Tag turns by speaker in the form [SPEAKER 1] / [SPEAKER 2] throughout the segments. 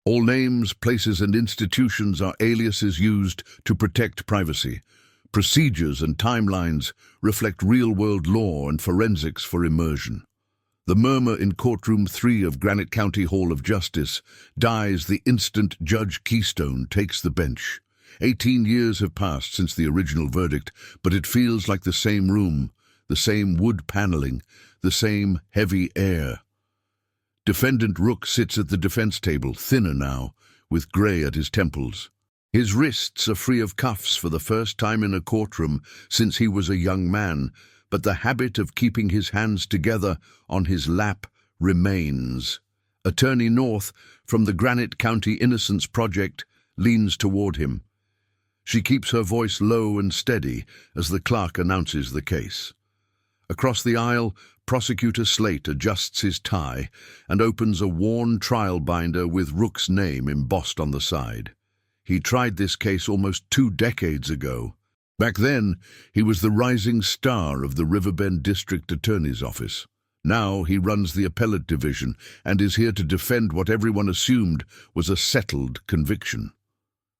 [SPEAKER 1] All names, places, and institutions are aliases used to protect privacy. Procedures and timelines reflect real-world law and forensics for immersion. The murmur in courtroom 3 of Granite County Hall of Justice dies the instant Judge Keystone takes the bench. 18 years have passed since the original verdict, but it feels like the same room, the same wood paneling, the same heavy air. Defendant Rook sits at the defense table, thinner now, with grey at his temples. His wrists are free of cuffs for the first time in a courtroom since he was a young man, but the habit of keeping his hands together on his lap remains. Attorney North, from the Granite County Innocence Project, leans toward him. She keeps her voice low and steady as the clerk announces the case. Across the aisle, Prosecutor Slate adjusts his tie and opens a worn trial binder with Rook's name embossed on the side. He tried this case almost 2 decades ago. Back then, he was the rising star of the Riverbend District Attorney's Office. Now he runs the appellate division and is here to defend what everyone assumed was a settled conviction.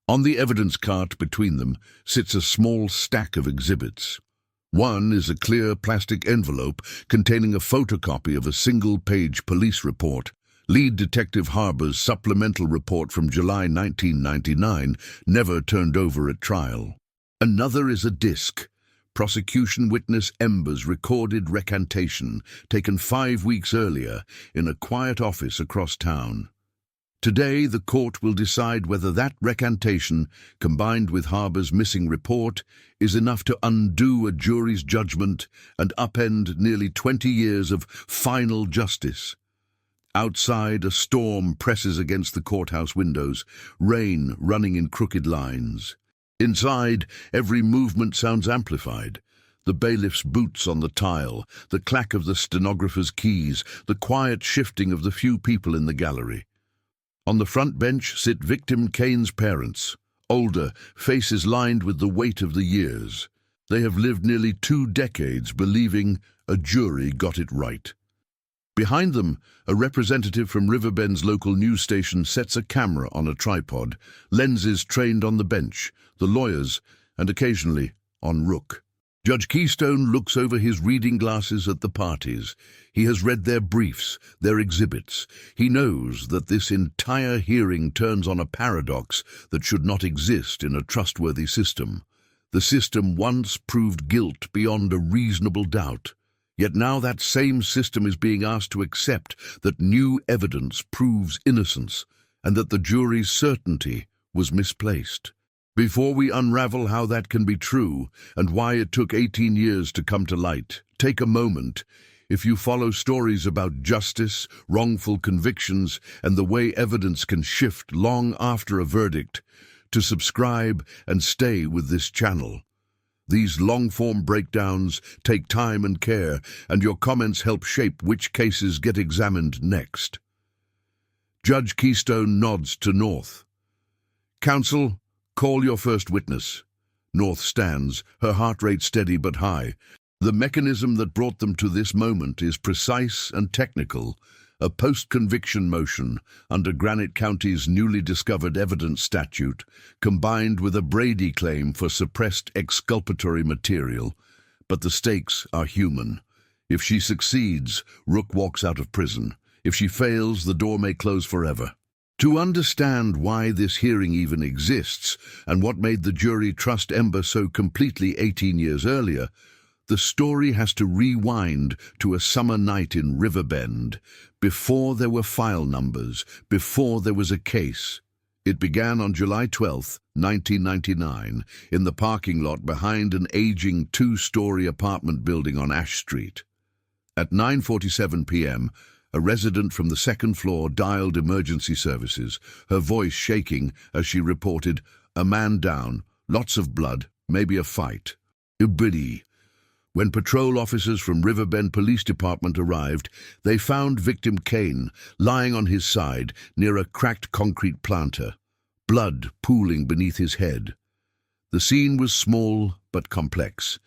[SPEAKER 1] On the evidence cart between them sits a small stack of exhibits. One is a clear plastic envelope containing a photocopy of a single-page police report. Lead Detective Harbor's supplemental report from July 1999, never turned over at trial. Another is a disc. Prosecution witness Ember's recorded recantation, taken 5 weeks earlier in a quiet office across town. Today, the court will decide whether that recantation, combined with Harbor's missing report, is enough to undo a jury's judgment and upend nearly 20 years of final justice. Outside, a storm presses against the courthouse windows, rain running in crooked lines. Inside, every movement sounds amplified. The bailiff's boots on the tile, the clack of the stenographer's keys, the quiet shifting of the few people in the gallery. On the front bench sit victim Kane's parents, older, faces lined with the weight of the years. They have lived nearly 2 decades believing a jury got it right. Behind them, a representative from Riverbend's local news station sets a camera on a tripod, lenses trained on the bench, the lawyers, and occasionally on Rook. Judge Keystone looks over his reading glasses at the parties. He has read their briefs, their exhibits. He knows that this entire hearing turns on a paradox that should not exist in a trustworthy system. The system once proved guilt beyond a reasonable doubt. Yet now that same system is being asked to accept that new evidence proves innocence and that the jury's certainty was misplaced. Before we unravel how that can be true and why it took 18 years to come to light, take a moment, if you follow stories about justice, wrongful convictions, and the way evidence can shift long after a verdict, to subscribe and stay with this channel. These long-form breakdowns take time and care, and your comments help shape which cases get examined next. Judge Keystone nods to North. Counsel, call your first witness. North stands, her heart rate steady but high. The mechanism that brought them to this moment is precise and technical, a post-conviction motion under Granite County's newly discovered evidence statute, combined with a Brady claim for suppressed exculpatory material. But the stakes are human. If she succeeds, Rook walks out of prison. If she fails, the door may close forever. To understand why this hearing even exists and what made the jury trust Ember so completely 18 years earlier, the story has to rewind to a summer night in Riverbend, before there were file numbers, before there was a case. It began on July 12, 1999, in the parking lot behind an aging 2-story apartment building on Ash Street. At 9:47 p.m., a resident from the 2nd floor dialed emergency services, her voice shaking as she reported, "A man down, lots of blood, maybe a fight." Ubidi. When patrol officers from Riverbend Police Department arrived, they found victim Kane lying on his side near a cracked concrete planter, blood pooling beneath his head. The scene was small but complex.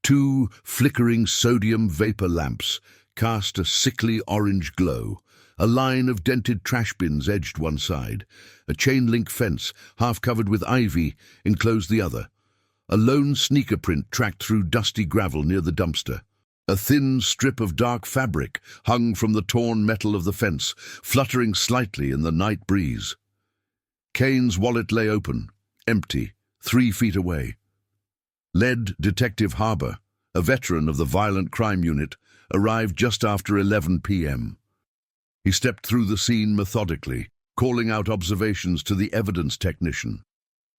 [SPEAKER 1] 2 flickering sodium vapor lamps cast a sickly orange glow. A line of dented trash bins edged one side. A chain-link fence, half covered with ivy, enclosed the other. A lone sneaker print tracked through dusty gravel near the dumpster. A thin strip of dark fabric hung from the torn metal of the fence, fluttering slightly in the night breeze. Kane's wallet lay open, empty, 3 feet away. Lead Detective Harbour, a veteran of the Violent Crime Unit, arrived just after 11 p.m. He stepped through the scene methodically, calling out observations to the evidence technician.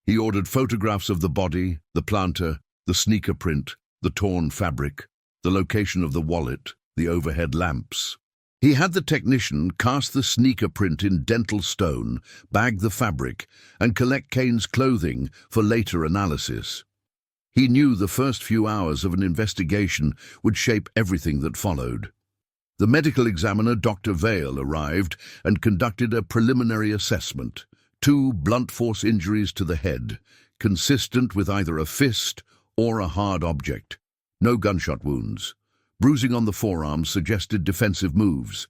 [SPEAKER 1] He ordered photographs of the body, the planter, the sneaker print, the torn fabric, the location of the wallet, the overhead lamps. He had the technician cast the sneaker print in dental stone, bag the fabric, and collect Kane's clothing for later analysis. He knew the first few hours of an investigation would shape everything that followed. The medical examiner, Dr. Vale, arrived and conducted a preliminary assessment. 2 blunt force injuries to the head, consistent with either a fist or a hard object. No gunshot wounds. Bruising on the forearms suggested defensive moves.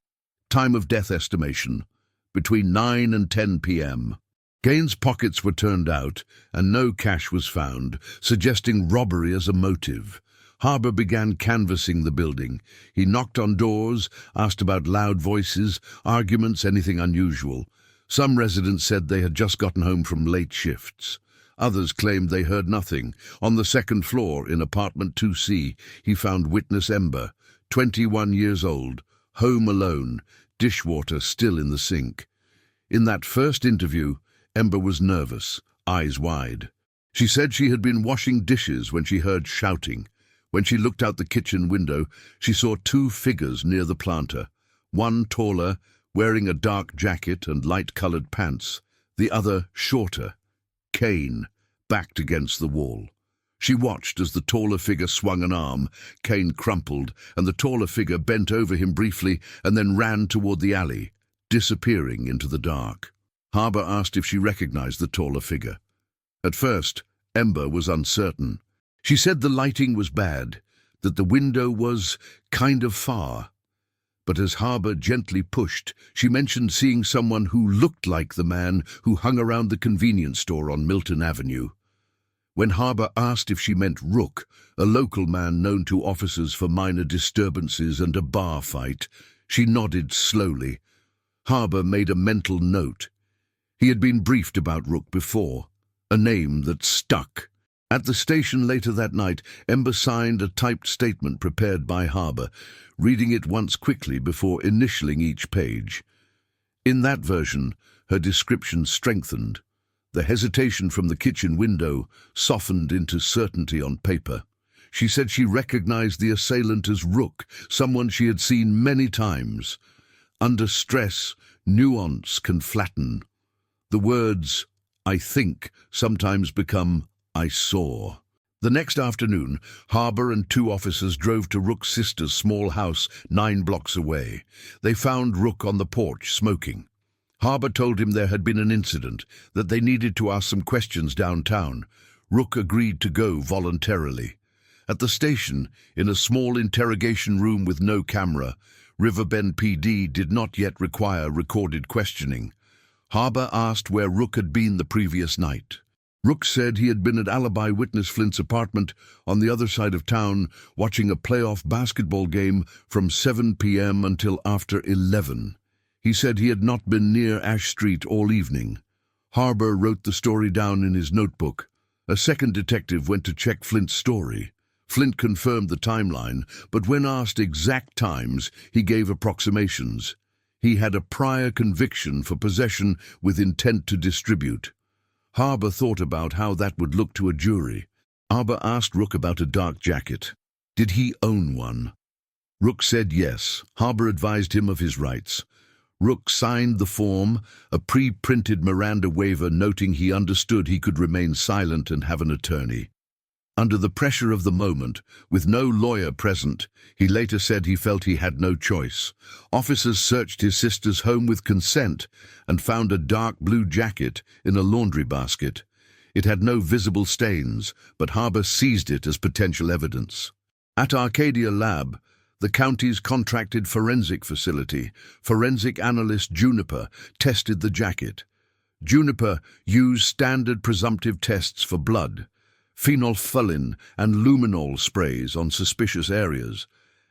[SPEAKER 1] Time of death estimation, between 9 and 10 p.m. Kane's pockets were turned out, and no cash was found, suggesting robbery as a motive. Harbour began canvassing the building. He knocked on doors, asked about loud voices, arguments, anything unusual. Some residents said they had just gotten home from late shifts. Others claimed they heard nothing. On the second floor, in apartment 2C, he found witness Ember, 21 years old, home alone, dishwater still in the sink. In that first interview, Ember was nervous, eyes wide. She said she had been washing dishes when she heard shouting. When she looked out the kitchen window, she saw 2 figures near the planter, one taller, wearing a dark jacket and light-colored pants, the other shorter, Kane, backed against the wall. She watched as the taller figure swung an arm. Kane crumpled, and the taller figure bent over him briefly and then ran toward the alley, disappearing into the dark. Harbour asked if she recognized the taller figure. At first, Ember was uncertain. She said the lighting was bad, that the window was kind of far. But as Harbour gently pushed, she mentioned seeing someone who looked like the man who hung around the convenience store on Milton Avenue. When Harbour asked if she meant Rook, a local man known to officers for minor disturbances and a bar fight, she nodded slowly. Harbour made a mental note. He had been briefed about Rook before, a name that stuck. At the station later that night, Ember signed a typed statement prepared by Harbour, reading it once quickly before initialing each page. In that version, her description strengthened. The hesitation from the kitchen window softened into certainty on paper. She said she recognized the assailant as Rook, someone she had seen many times. Under stress, nuance can flatten. The words, "I think," sometimes become "I saw." The next afternoon, Harbour and 2 officers drove to Rook's sister's small house 9 blocks away. They found Rook on the porch, smoking. Harbour told him there had been an incident, that they needed to ask some questions downtown. Rook agreed to go voluntarily. At the station, in a small interrogation room with no camera, Riverbend PD did not yet require recorded questioning. Harbour asked where Rook had been the previous night. Rook said he had been at alibi witness Flint's apartment on the other side of town watching a playoff basketball game from 7 p.m. until after 11. He said he had not been near Ash Street all evening. Harbour wrote the story down in his notebook. A second detective went to check Flint's story. Flint confirmed the timeline, but when asked exact times, he gave approximations. He had a prior conviction for possession with intent to distribute. Harbour thought about how that would look to a jury. Harbour asked Rook about a dark jacket. Did he own one? Rook said yes. Harbour advised him of his rights. Rook signed the form, a pre-printed Miranda waiver noting he understood he could remain silent and have an attorney. Under the pressure of the moment, with no lawyer present, he later said he felt he had no choice. Officers searched his sister's home with consent and found a dark blue jacket in a laundry basket. It had no visible stains, but Harbour seized it as potential evidence. At Arcadia Lab, The county's contracted forensic facility, forensic analyst Juniper, tested the jacket. Juniper used standard presumptive tests for blood, phenolphthalein and luminol sprays on suspicious areas,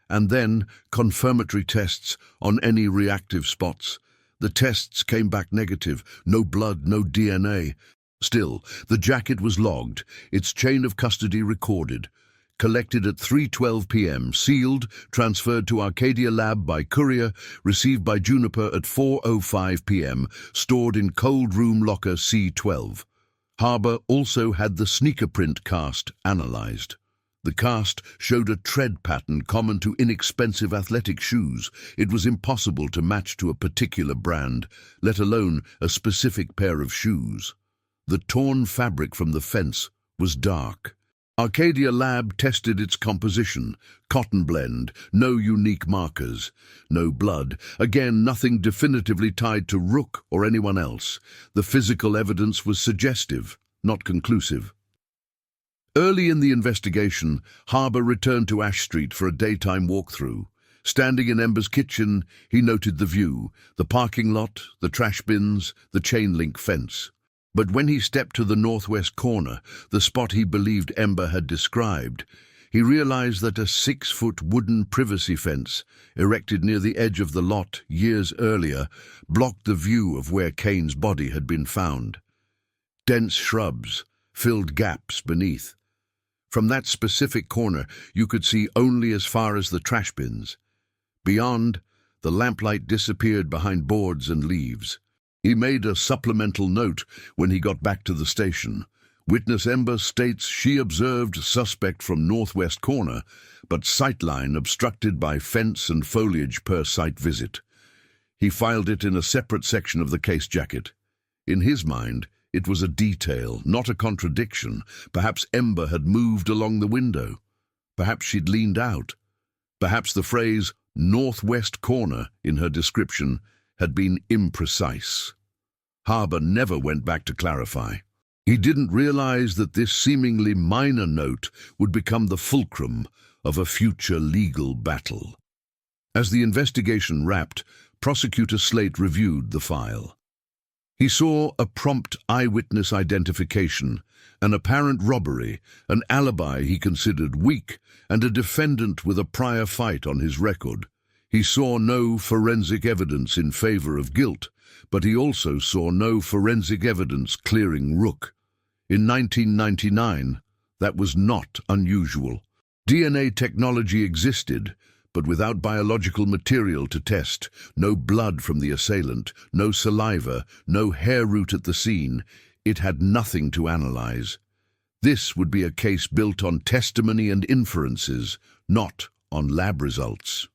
[SPEAKER 1] and then confirmatory tests on any reactive spots. The tests came back negative, no blood, no DNA. Still, the jacket was logged, its chain of custody recorded. Collected at 3:12 p.m., sealed, transferred to Arcadia Lab by courier, received by Juniper at 4:05 p.m., stored in cold room locker C12. Harbour also had the sneaker print cast analyzed. The cast showed a tread pattern common to inexpensive athletic shoes. It was impossible to match to a particular brand, let alone a specific pair of shoes. The torn fabric from the fence was dark. Arcadia Lab tested its composition, cotton blend, no unique markers, no blood, again nothing definitively tied to Rook or anyone else. The physical evidence was suggestive, not conclusive. Early in the investigation, Harbour returned to Ash Street for a daytime walkthrough. Standing in Ember's kitchen, he noted the view, the parking lot, the trash bins, the chain-link fence. But when he stepped to the northwest corner, the spot he believed Ember had described, he realized that a 6-foot wooden privacy fence, erected near the edge of the lot years earlier, blocked the view of where Kane's body had been found. Dense shrubs filled gaps beneath. From that specific corner, you could see only as far as the trash bins. Beyond, the lamplight disappeared behind boards and leaves. He made a supplemental note when he got back to the station. Witness Ember states she observed suspect from northwest corner, but sightline obstructed by fence and foliage per site visit. He filed it in a separate section of the case jacket. In his mind, it was a detail, not a contradiction. Perhaps Ember had moved along the window. Perhaps she'd leaned out. Perhaps the phrase northwest corner in her description had been imprecise. Harbour never went back to clarify. He didn't realize that this seemingly minor note would become the fulcrum of a future legal battle. As the investigation wrapped, Prosecutor Slate reviewed the file. He saw a prompt eyewitness identification, an apparent robbery, an alibi he considered weak, and a defendant with a prior fight on his record. He saw no forensic evidence in favor of guilt, but he also saw no forensic evidence clearing Rook. In 1999, that was not unusual. DNA technology existed, but without biological material to test, no blood from the assailant, no saliva, no hair root at the scene, it had nothing to analyze. This would be a case built on testimony and inferences, not on lab results.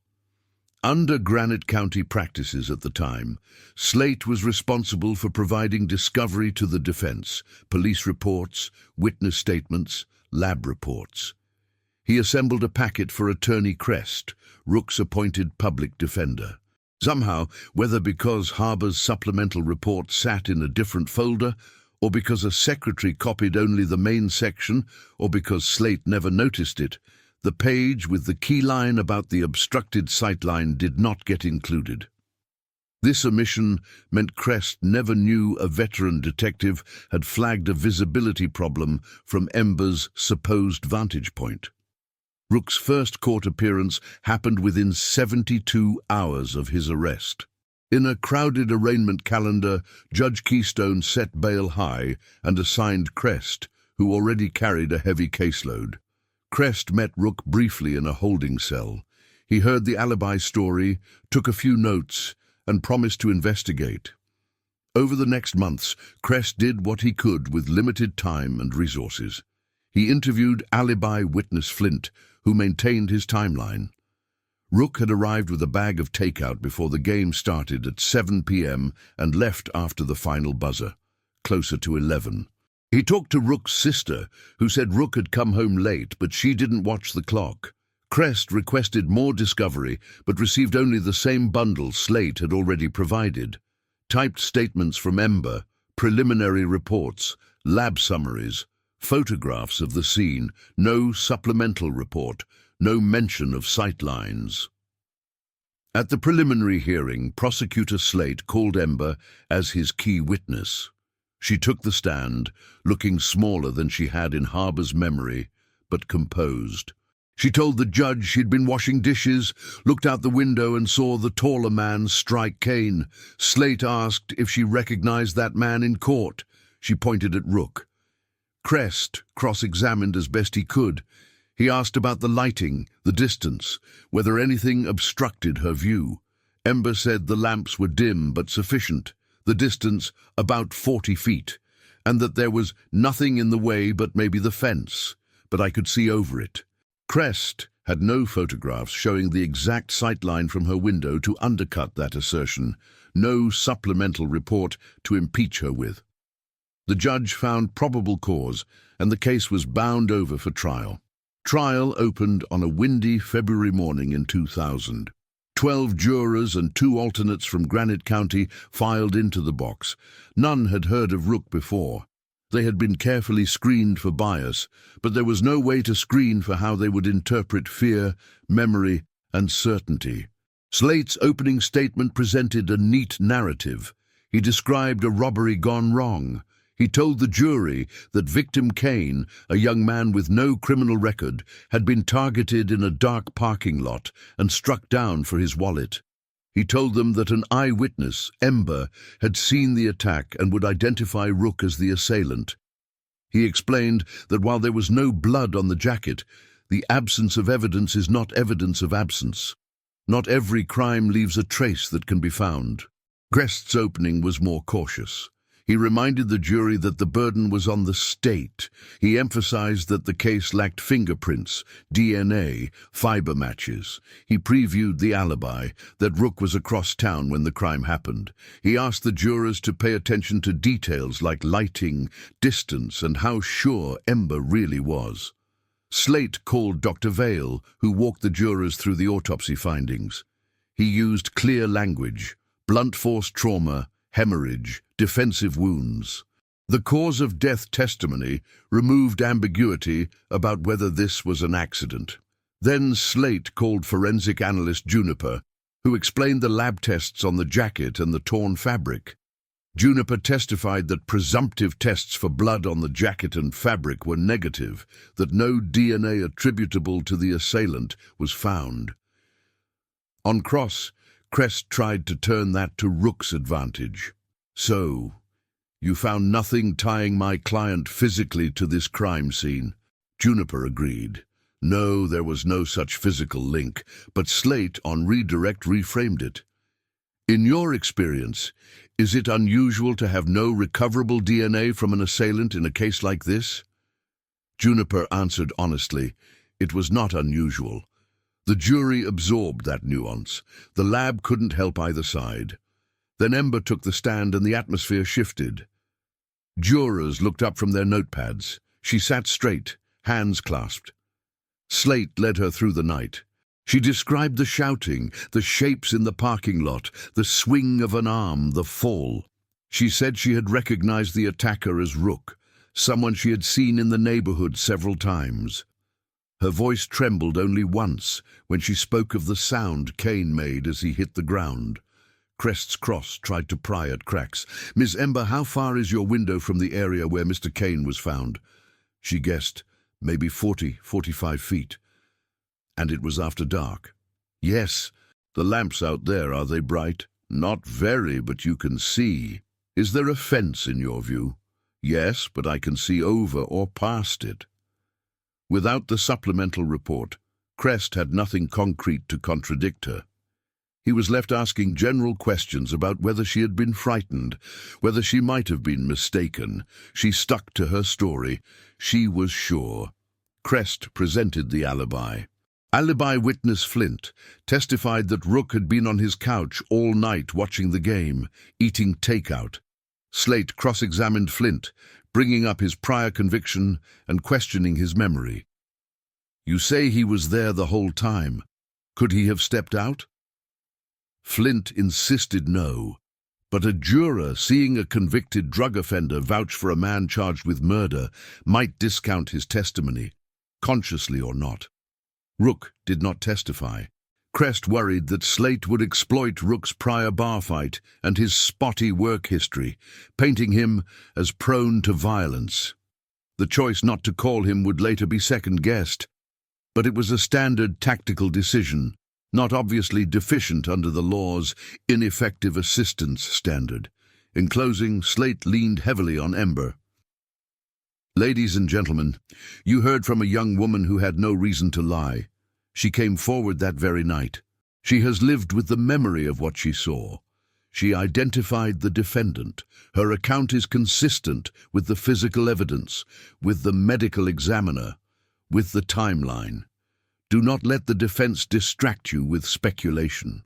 [SPEAKER 1] Under Granite County practices at the time, Slate was responsible for providing discovery to the defense, police reports, witness statements, lab reports. He assembled a packet for Attorney Crest, Rook's appointed public defender. Somehow, whether because Harbour's supplemental report sat in a different folder, or because a secretary copied only the main section, or because Slate never noticed it, the page with the key line about the obstructed sightline did not get included. This omission meant Crest never knew a veteran detective had flagged a visibility problem from Ember's supposed vantage point. Rook's first court appearance happened within 72 hours of his arrest. In a crowded arraignment calendar, Judge Keystone set bail high and assigned Crest, who already carried a heavy caseload. Crest met Rook briefly in a holding cell. He heard the alibi story, took a few notes, and promised to investigate. Over the next months, Crest did what he could with limited time and resources. He interviewed alibi witness Flint, who maintained his timeline. Rook had arrived with a bag of takeout before the game started at 7 p.m. and left after the final buzzer, closer to 11. He talked to Rook's sister, who said Rook had come home late, but she didn't watch the clock. Crest requested more discovery, but received only the same bundle Slate had already provided. Typed statements from Ember, preliminary reports, lab summaries, photographs of the scene, no supplemental report, no mention of sightlines. At the preliminary hearing, Prosecutor Slate called Ember as his key witness. She took the stand, looking smaller than she had in Harbor's memory, but composed. She told the judge she'd been washing dishes, looked out the window and saw the taller man strike Kane. Slate asked if she recognized that man in court. She pointed at Rook. Crest cross-examined as best he could. He asked about the lighting, the distance, whether anything obstructed her view. Ember said the lamps were dim but sufficient, the distance about 40 feet, and that there was nothing in the way but maybe the fence, but I could see over it. Crest had no photographs showing the exact sightline from her window to undercut that assertion, no supplemental report to impeach her with. The judge found probable cause, and the case was bound over for trial. Trial opened on a windy February morning in 2000. 12 jurors and 2 alternates from Granite County filed into the box. None had heard of Rook before. They had been carefully screened for bias, but there was no way to screen for how they would interpret fear, memory, and certainty. Slate's opening statement presented a neat narrative. He described a robbery gone wrong. He told the jury that victim Kane, a young man with no criminal record, had been targeted in a dark parking lot and struck down for his wallet. He told them that an eyewitness, Ember, had seen the attack and would identify Rook as the assailant. He explained that while there was no blood on the jacket, the absence of evidence is not evidence of absence. Not every crime leaves a trace that can be found. Crest's opening was more cautious. He reminded the jury that the burden was on the state. He emphasized that the case lacked fingerprints, DNA, fiber matches. He previewed the alibi, that Rook was across town when the crime happened. He asked the jurors to pay attention to details like lighting, distance, and how sure Ember really was. Slate called Dr. Vale, who walked the jurors through the autopsy findings. He used clear language: blunt force trauma, hemorrhage, defensive wounds. The cause of death testimony removed ambiguity about whether this was an accident. Then Slate called forensic analyst Juniper, who explained the lab tests on the jacket and the torn fabric. Juniper testified that presumptive tests for blood on the jacket and fabric were negative, that no DNA attributable to the assailant was found. On cross, Crest tried to turn that to Rook's advantage. "So, you found nothing tying my client physically to this crime scene?" Juniper agreed. No, there was no such physical link, but Slate on redirect reframed it. "In your experience, is it unusual to have no recoverable DNA from an assailant in a case like this?" Juniper answered honestly, it was not unusual. The jury absorbed that nuance. The lab couldn't help either side. Then Ember took the stand and the atmosphere shifted. Jurors looked up from their notepads. She sat straight, hands clasped. Slate led her through the night. She described the shouting, the shapes in the parking lot, the swing of an arm, the fall. She said she had recognized the attacker as Rook, someone she had seen in the neighborhood several times. Her voice trembled only once when she spoke of the sound Kane made as he hit the ground. Crest's cross tried to pry at cracks. "Miss Ember, how far is your window from the area where Mr. Kane was found?" She guessed, maybe 40, 45 feet. "And it was after dark?" "Yes. The lamps out there, are they bright?" "Not very, but you can see." "Is there a fence in your view?" "Yes, but I can see over or past it." Without the supplemental report, Crest had nothing concrete to contradict her. He was left asking general questions about whether she had been frightened, whether she might have been mistaken. She stuck to her story. She was sure. Crest presented the alibi. Alibi witness Flint testified that Rook had been on his couch all night watching the game, eating takeout. Slate cross-examined Flint, bringing up his prior conviction and questioning his memory. "You say he was there the whole time. Could he have stepped out?" Flint insisted no, but a juror seeing a convicted drug offender vouch for a man charged with murder might discount his testimony, consciously or not. Rook did not testify. Crest worried that Slate would exploit Rook's prior bar fight and his spotty work history, painting him as prone to violence. The choice not to call him would later be second-guessed, but it was a standard tactical decision, not obviously deficient under the law's ineffective assistance standard. In closing, Slate leaned heavily on Ember. "Ladies and gentlemen, you heard from a young woman who had no reason to lie. She came forward that very night. She has lived with the memory of what she saw. She identified the defendant. Her account is consistent with the physical evidence, with the medical examiner, with the timeline. Do not let the defense distract you with speculation."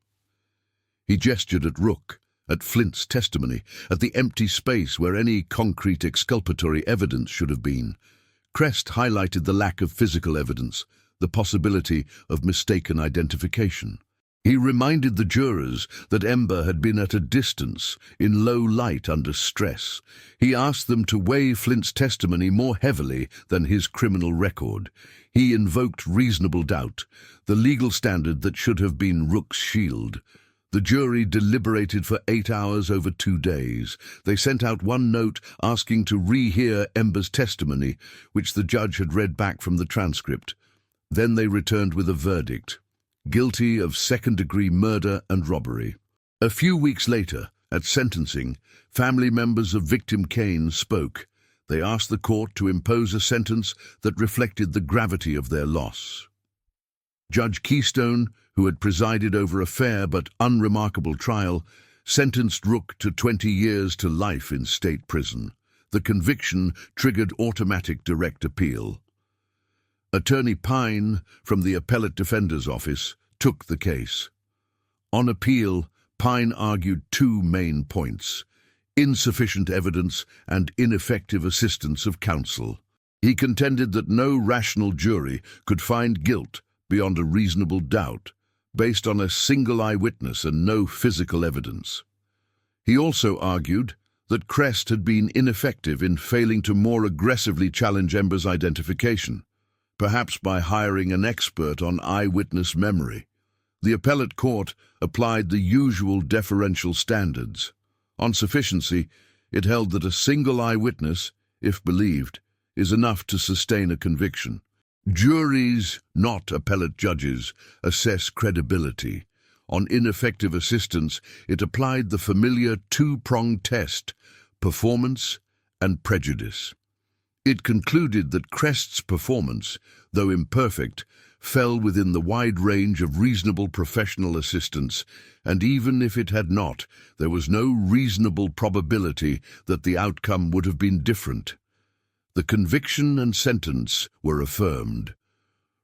[SPEAKER 1] He gestured at Rook, at Flint's testimony, at the empty space where any concrete exculpatory evidence should have been. Crest highlighted the lack of physical evidence, the possibility of mistaken identification. He reminded the jurors that Ember had been at a distance, in low light under stress. He asked them to weigh Flint's testimony more heavily than his criminal record. He invoked reasonable doubt, the legal standard that should have been Rook's shield. The jury deliberated for 8 hours over 2 days. They sent out one note asking to rehear Ember's testimony, which the judge had read back from the transcript. Then they returned with a verdict: guilty of second-degree murder and robbery. A few weeks later, at sentencing, family members of victim Kane spoke. They asked the court to impose a sentence that reflected the gravity of their loss. Judge Keystone, who had presided over a fair but unremarkable trial, sentenced Rook to 20 years to life in state prison. The conviction triggered automatic direct appeal. Attorney Pine, from the Appellate Defender's Office, took the case. On appeal, Pine argued 2 main points: insufficient evidence and ineffective assistance of counsel. He contended that no rational jury could find guilt beyond a reasonable doubt, based on a single eyewitness and no physical evidence. He also argued that Crest had been ineffective in failing to more aggressively challenge Ember's identification, perhaps by hiring an expert on eyewitness memory. The appellate court applied the usual deferential standards. On sufficiency, it held that a single eyewitness, if believed, is enough to sustain a conviction. Juries, not appellate judges, assess credibility. On ineffective assistance, it applied the familiar 2-pronged test: performance and prejudice. It concluded that Crest's performance, though imperfect, fell within the wide range of reasonable professional assistance, and even if it had not, there was no reasonable probability that the outcome would have been different. The conviction and sentence were affirmed.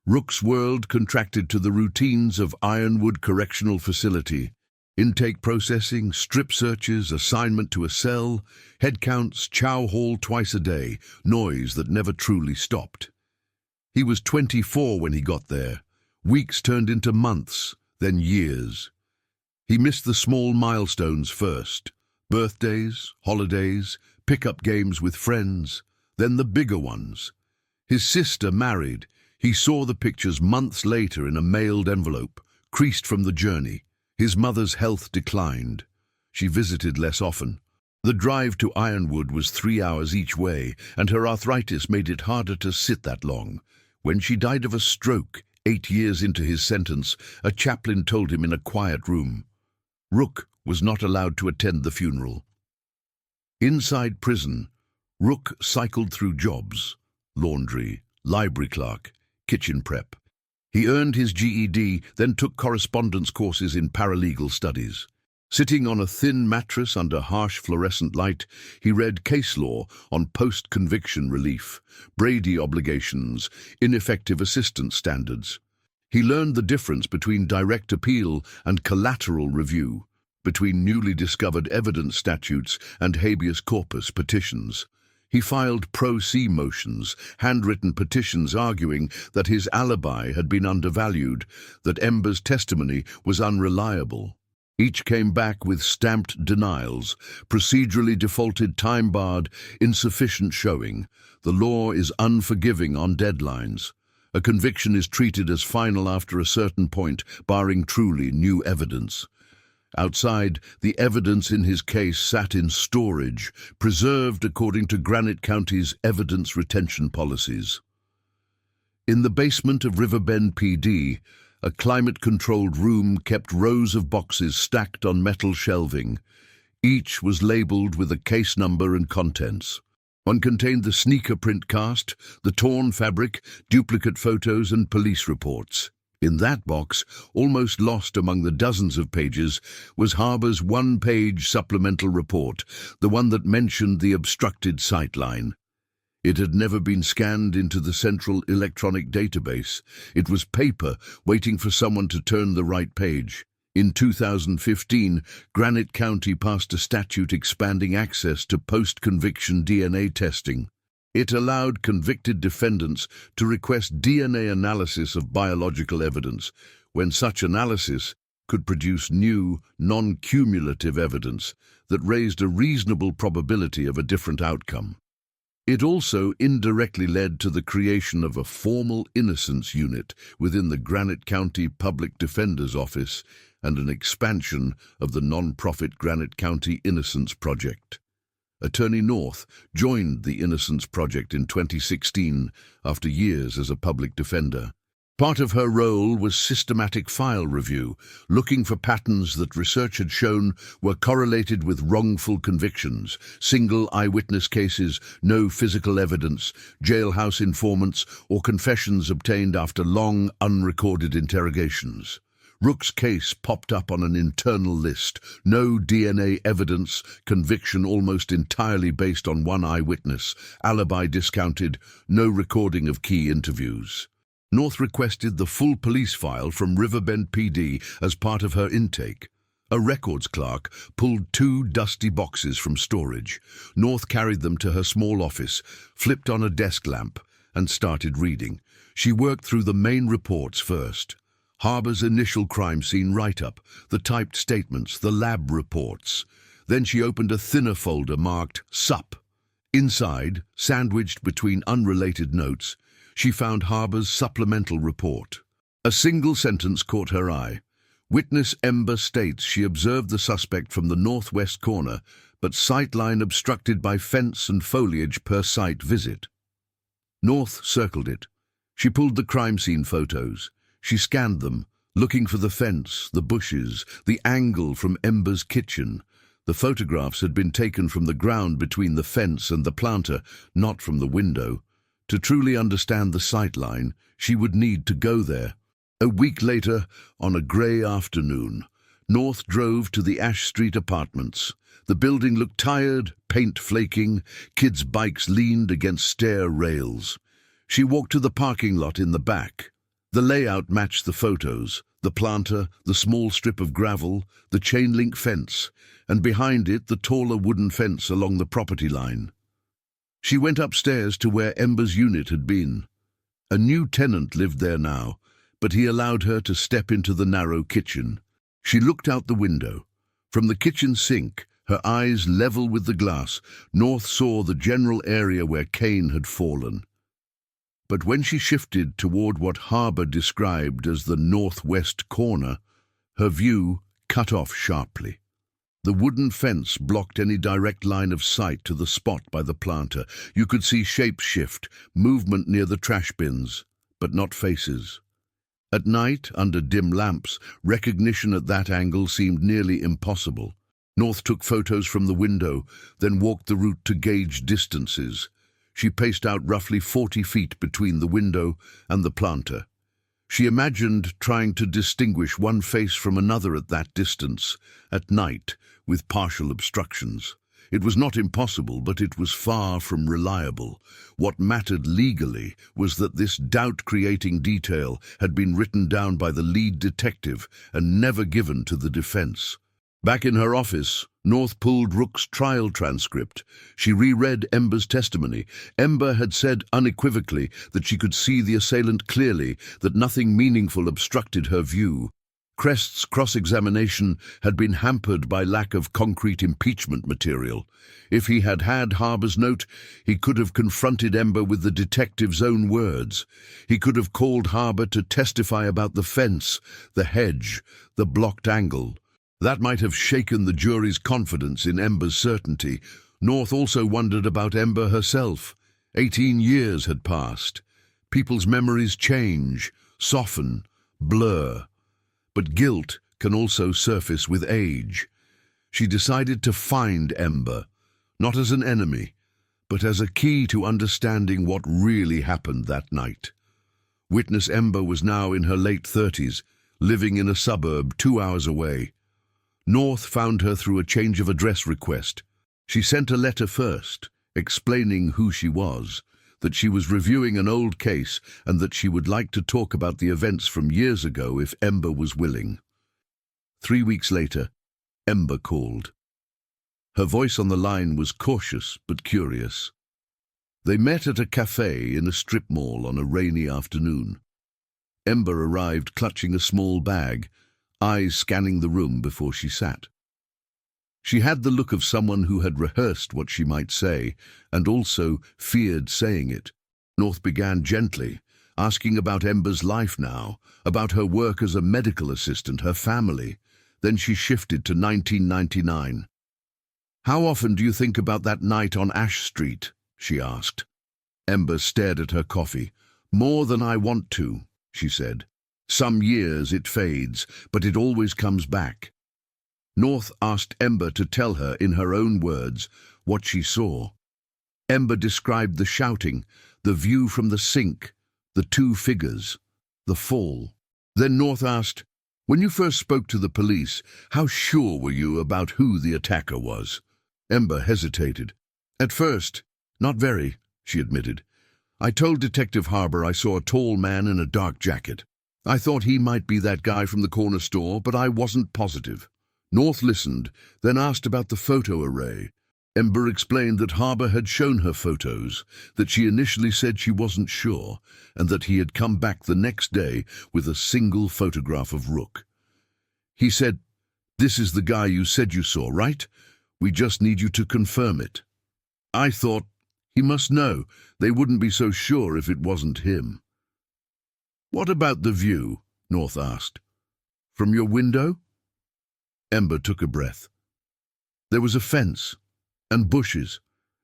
[SPEAKER 1] Rook's world contracted to the routines of Ironwood Correctional Facility: intake processing, strip searches, assignment to a cell, head counts, chow hall twice a day, noise that never truly stopped. He was 24 when he got there. Weeks turned into months, then years. He missed the small milestones first: birthdays, holidays, pick-up games with friends, then the bigger ones. His sister married. He saw the pictures months later in a mailed envelope, creased from the journey. His mother's health declined. She visited less often. The drive to Ironwood was 3 hours each way, and her arthritis made it harder to sit that long. When she died of a stroke, 8 years into his sentence, a chaplain told him in a quiet room. Rook was not allowed to attend the funeral. Inside prison, Rook cycled through jobs: laundry, library clerk, kitchen prep. He earned his GED, then took correspondence courses in paralegal studies. Sitting on a thin mattress under harsh fluorescent light, he read case law on post-conviction relief, Brady obligations, ineffective assistance standards. He learned the difference between direct appeal and collateral review, between newly discovered evidence statutes and habeas corpus petitions. He filed pro se motions, handwritten petitions arguing that his alibi had been undervalued, that Ember's testimony was unreliable. Each came back with stamped denials: procedurally defaulted, time-barred, insufficient showing. The law is unforgiving on deadlines. A conviction is treated as final after a certain point, barring truly new evidence. Outside, the evidence in his case sat in storage, preserved according to Granite County's evidence retention policies. In the basement of Riverbend PD, a climate-controlled room kept rows of boxes stacked on metal shelving. Each was labeled with a case number and contents. One contained the sneaker print cast, the torn fabric, duplicate photos, and police reports. In that box, almost lost among the dozens of pages, was Harbour's one-page supplemental report, the one that mentioned the obstructed sightline. It had never been scanned into the central electronic database. It was paper, waiting for someone to turn the right page. In 2015, Granite County passed a statute expanding access to post-conviction DNA testing. It allowed convicted defendants to request DNA analysis of biological evidence, when such analysis could produce new, non-cumulative evidence that raised a reasonable probability of a different outcome. It also indirectly led to the creation of a formal innocence unit within the Granite County Public Defender's Office and an expansion of the non-profit Granite County Innocence Project. Attorney North joined the Innocence Project in 2016 after years as a public defender. Part of her role was systematic file review, looking for patterns that research had shown were correlated with wrongful convictions, single eyewitness cases, no physical evidence, jailhouse informants, or confessions obtained after long, unrecorded interrogations. Rook's case popped up on an internal list. No DNA evidence, conviction almost entirely based on one eyewitness, alibi discounted, no recording of key interviews. North requested the full police file from Riverbend PD as part of her intake. A records clerk pulled 2 dusty boxes from storage. North carried them to her small office, flipped on a desk lamp, and started reading. She worked through the main reports first. Harbour's initial crime scene write-up, the typed statements, the lab reports. Then she opened a thinner folder marked SUP. Inside, sandwiched between unrelated notes, she found Harbour's supplemental report. A single sentence caught her eye. Witness Ember states she observed the suspect from the northwest corner, but sightline obstructed by fence and foliage per site visit. North circled it. She pulled the crime scene photos. She scanned them, looking for the fence, the bushes, the angle from Ember's kitchen. The photographs had been taken from the ground between the fence and the planter, not from the window. To truly understand the sightline, she would need to go there. A week later, on a grey afternoon, North drove to the Ash Street apartments. The building looked tired, paint flaking, kids' bikes leaned against stair rails. She walked to the parking lot in the back. The layout matched the photos, the planter, the small strip of gravel, the chain-link fence, and behind it the taller wooden fence along the property line. She went upstairs to where Ember's unit had been. A new tenant lived there now, but he allowed her to step into the narrow kitchen. She looked out the window. From the kitchen sink, her eyes level with the glass, North saw the general area where Kane had fallen. But when she shifted toward what Harbour described as the northwest corner, her view cut off sharply. The wooden fence blocked any direct line of sight to the spot by the planter. You could see shapes shift, movement near the trash bins, but not faces. At night, under dim lamps, recognition at that angle seemed nearly impossible. North took photos from the window, then walked the route to gauge distances. She paced out roughly 40 feet between the window and the planter. She imagined trying to distinguish one face from another at that distance, at night, with partial obstructions. It was not impossible, but it was far from reliable. What mattered legally was that this doubt-creating detail had been written down by the lead detective and never given to the defense. Back in her office, North pulled Rook's trial transcript. She reread Ember's testimony. Ember had said unequivocally that she could see the assailant clearly, that nothing meaningful obstructed her view. Crest's cross-examination had been hampered by lack of concrete impeachment material. If he had had Harbour's note, he could have confronted Ember with the detective's own words. He could have called Harbour to testify about the fence, the hedge, the blocked angle. That might have shaken the jury's confidence in Ember's certainty. North also wondered about Ember herself. 18 years had passed. People's memories change, soften, blur. But guilt can also surface with age. She decided to find Ember, not as an enemy, but as a key to understanding what really happened that night. Witness Ember was now in her late 30s, living in a suburb 2 hours away. North found her through a change of address request. She sent a letter first, explaining who she was, that she was reviewing an old case and that she would like to talk about the events from years ago if Ember was willing. 3 weeks later, Ember called. Her voice on the line was cautious but curious. They met at a cafe in a strip mall on a rainy afternoon. Ember arrived clutching a small bag, eyes scanning the room before she sat. She had the look of someone who had rehearsed what she might say, and also feared saying it. North began gently, asking about Ember's life now, about her work as a medical assistant, her family. Then she shifted to 1999. "How often do you think about that night on Ash Street?" she asked. Ember stared at her coffee. "More than I want to," she said. "Some years it fades, but it always comes back." North asked Ember to tell her, in her own words, what she saw. Ember described the shouting, the view from the sink, the two figures, the fall. Then North asked, "When you first spoke to the police, how sure were you about who the attacker was?" Ember hesitated. "At first, not very," she admitted. "I told Detective Harbour I saw a tall man in a dark jacket. I thought he might be that guy from the corner store, but I wasn't positive." North listened, then asked about the photo array. Ember explained that Harbour had shown her photos, that she initially said she wasn't sure, and that he had come back the next day with a single photograph of Rook. He said, "This is the guy you said you saw, right? We just need you to confirm it." I thought, he must know. They wouldn't be so sure if it wasn't him. "What about the view?" North asked. "From your window?" Ember took a breath. "There was a fence and bushes.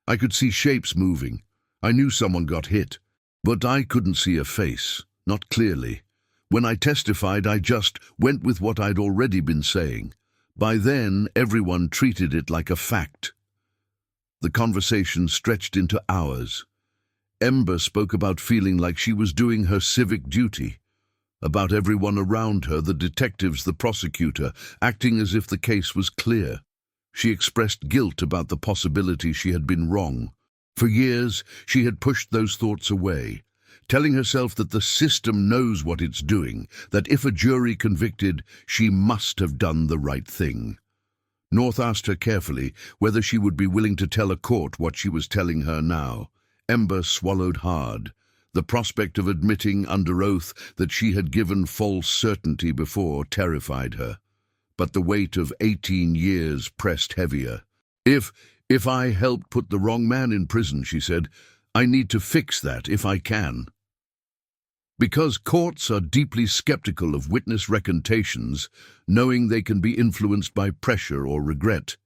[SPEAKER 1] I could see shapes moving. I knew someone got hit, but I couldn't see a face, not clearly. When I testified, I just went with what I'd already been saying. By then, everyone treated it like a fact." The conversation stretched into hours. Ember spoke about feeling like she was doing her civic duty, about everyone around her, the detectives, the prosecutor, acting as if the case was clear. She expressed guilt about the possibility she had been wrong. For years, she had pushed those thoughts away, telling herself that the system knows what it's doing, that if a jury convicted, she must have done the right thing. North asked her carefully whether she would be willing to tell a court what she was telling her now. Ember swallowed hard. The prospect of admitting under oath that she had given false certainty before terrified her. But the weight of 18 years pressed heavier. If I helped put the wrong man in prison," she said, "I need to fix that if I can." Because courts are deeply skeptical of witness recantations, knowing they can be influenced by pressure or regret.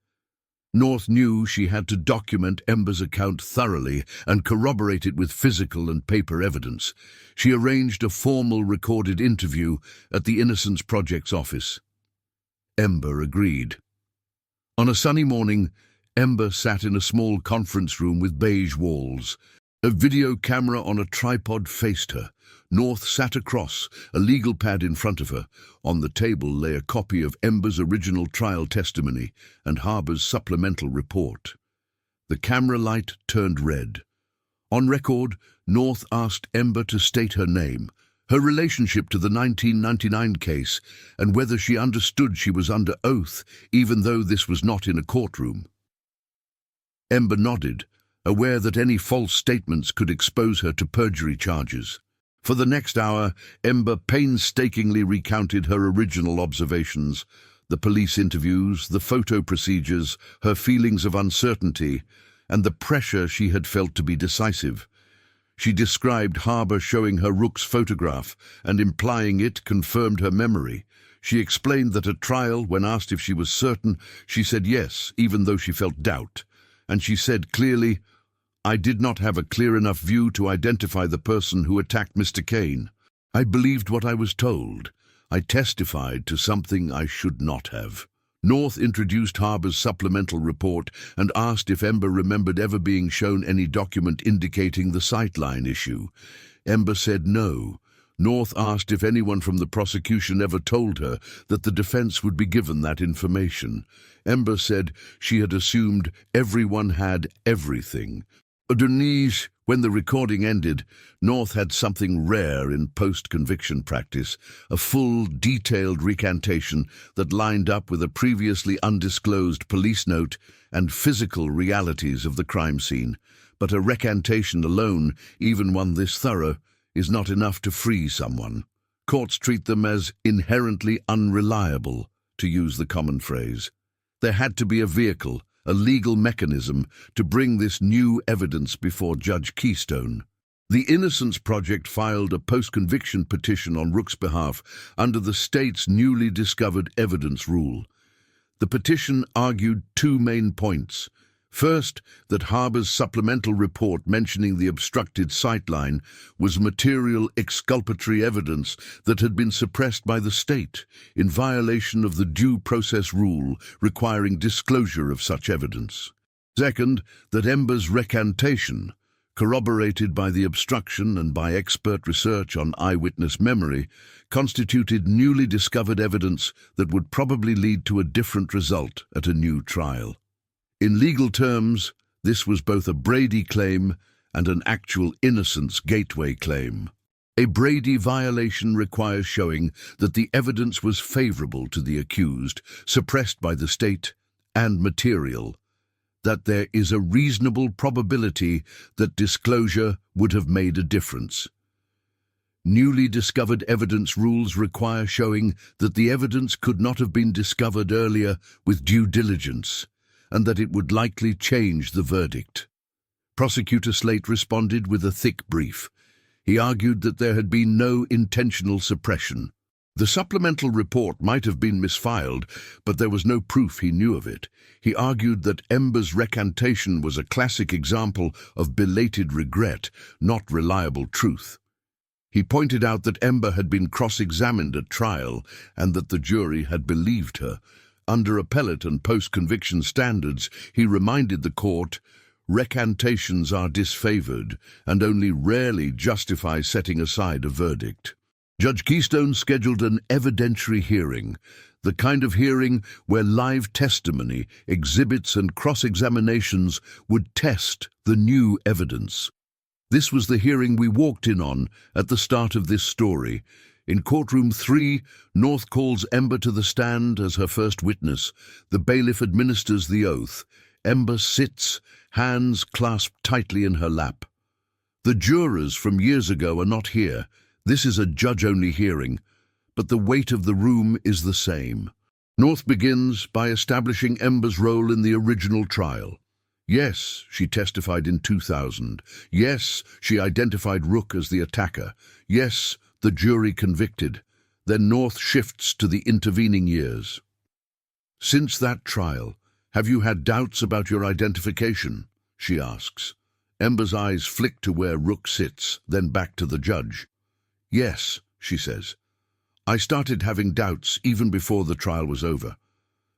[SPEAKER 1] North knew she had to document Ember's account thoroughly and corroborate it with physical and paper evidence. She arranged a formal recorded interview at the Innocence Project's office. Ember agreed. On a sunny morning, Ember sat in a small conference room with beige walls. A video camera on a tripod faced her. North sat across, a legal pad in front of her. On the table lay a copy of Ember's original trial testimony and Harbour's supplemental report. The camera light turned red. On record, North asked Ember to state her name, her relationship to the 1999 case, and whether she understood she was under oath, even though this was not in a courtroom. Ember nodded, aware that any false statements could expose her to perjury charges. For the next hour, Ember painstakingly recounted her original observations, the police interviews, the photo procedures, her feelings of uncertainty, and the pressure she had felt to be decisive. She described Harbour showing her Rook's photograph and implying it confirmed her memory. She explained that at trial, when asked if she was certain, she said yes, even though she felt doubt. And she said clearly, "I did not have a clear enough view to identify the person who attacked Mr. Kane. I believed what I was told. I testified to something I should not have." North introduced Harbour's supplemental report and asked if Ember remembered ever being shown any document indicating the sightline issue. Ember said no. North asked if anyone from the prosecution ever told her that the defense would be given that information. Ember said she had assumed everyone had everything. Denise, when the recording ended, North had something rare in post-conviction practice, a full, detailed recantation that lined up with a previously undisclosed police note and physical realities of the crime scene. But a recantation alone, even one this thorough, is not enough to free someone. Courts treat them as inherently unreliable, to use the common phrase. There had to be a vehicle, a legal mechanism, to bring this new evidence before Judge Keystone. The Innocence Project filed a post-conviction petition on Rook's behalf under the state's newly discovered evidence rule. The petition argued two main points. First, that Harbour's supplemental report mentioning the obstructed sightline was material exculpatory evidence that had been suppressed by the state, in violation of the due process rule requiring disclosure of such evidence. Second, that Ember's recantation, corroborated by the obstruction and by expert research on eyewitness memory, constituted newly discovered evidence that would probably lead to a different result at a new trial. In legal terms, this was both a Brady claim and an actual innocence gateway claim. A Brady violation requires showing that the evidence was favorable to the accused, suppressed by the state, and material, that there is a reasonable probability that disclosure would have made a difference. Newly discovered evidence rules require showing that the evidence could not have been discovered earlier with due diligence, and that it would likely change the verdict. Prosecutor Slate responded with a thick brief. He argued that there had been no intentional suppression. The supplemental report might have been misfiled, but there was no proof he knew of it. He argued that Ember's recantation was a classic example of belated regret, not reliable truth. He pointed out that Ember had been cross-examined at trial and that the jury had believed her. Under appellate and post-conviction standards, he reminded the court, recantations are disfavored and only rarely justify setting aside a verdict. Judge Keystone scheduled an evidentiary hearing, the kind of hearing where live testimony, exhibits and cross-examinations would test the new evidence. This was the hearing we walked in on at the start of this story. In courtroom 3, North calls Ember to the stand as her first witness. The bailiff administers the oath. Ember sits, hands clasped tightly in her lap. The jurors from years ago are not here. This is a judge-only hearing, but the weight of the room is the same. North begins by establishing Ember's role in the original trial. Yes, she testified in 2000. Yes, she identified Rook as the attacker. Yes, the jury convicted. Then North shifts to the intervening years. Since that trial, have you had doubts about your identification? She asks. Ember's eyes flick to where Rook sits, then back to the judge. Yes, she says. I started having doubts even before the trial was over.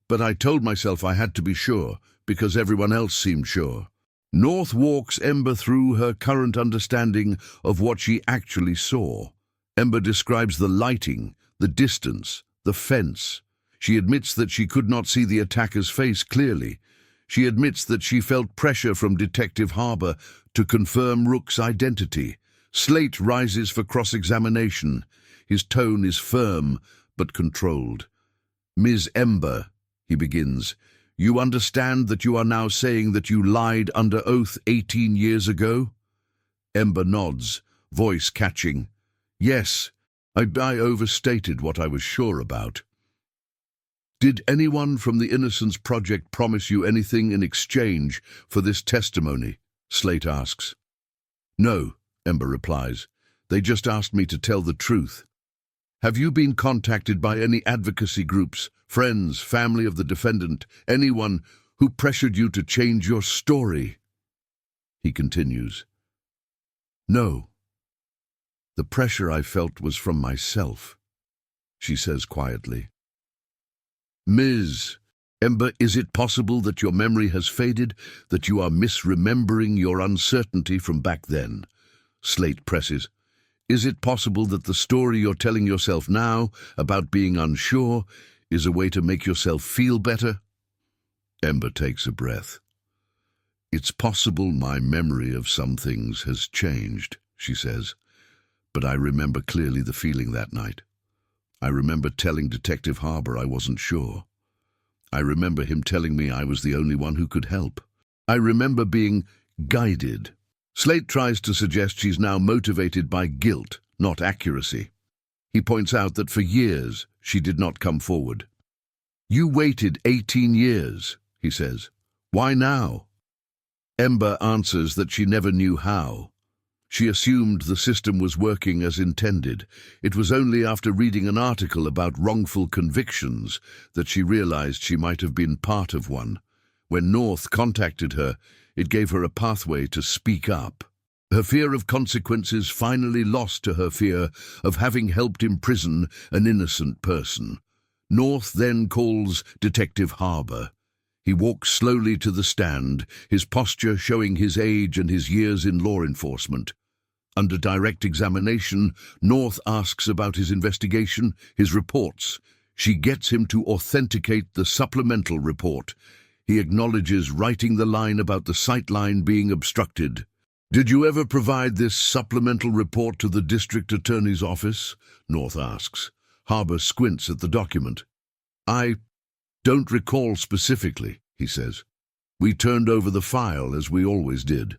[SPEAKER 1] But I told myself I had to be sure, because everyone else seemed sure. North walks Ember through her current understanding of what she actually saw. Ember describes the lighting, the distance, the fence. She admits that she could not see the attacker's face clearly. She admits that she felt pressure from Detective Harbour to confirm Rook's identity. Slate rises for cross-examination. His tone is firm but controlled. Ms. Ember, he begins, you understand that you are now saying that you lied under oath 18 years ago? Ember nods, voice catching. Yes, I overstated what I was sure about. Did anyone from the Innocence Project promise you anything in exchange for this testimony? Slate asks. No, Ember replies. They just asked me to tell the truth. Have you been contacted by any advocacy groups, friends, family of the defendant, anyone who pressured you to change your story? He continues. No. The pressure I felt was from myself, she says quietly. Ms. Ember, is it possible that your memory has faded, that you are misremembering your uncertainty from back then? Slate presses. Is it possible that the story you're telling yourself now about being unsure is a way to make yourself feel better? Ember takes a breath. It's possible my memory of some things has changed, she says, but I remember clearly the feeling that night. I remember telling Detective Harbour I wasn't sure. I remember him telling me I was the only one who could help. I remember being guided. Slate tries to suggest she's now motivated by guilt, not accuracy. He points out that for years she did not come forward. You waited 18 years, he says. Why now? Ember answers that she never knew how. She assumed the system was working as intended. It was only after reading an article about wrongful convictions that she realized she might have been part of one. When North contacted her, it gave her a pathway to speak up. Her fear of consequences finally lost to her fear of having helped imprison an innocent person. North then calls Detective Harbour. He walks slowly to the stand, his posture showing his age and his years in law enforcement. Under direct examination, North asks about his investigation, his reports. She gets him to authenticate the supplemental report. He acknowledges writing the line about the sightline being obstructed. Did you ever provide this supplemental report to the district attorney's office? North asks. Harbour squints at the document. I don't recall specifically, he says. We turned over the file as we always did.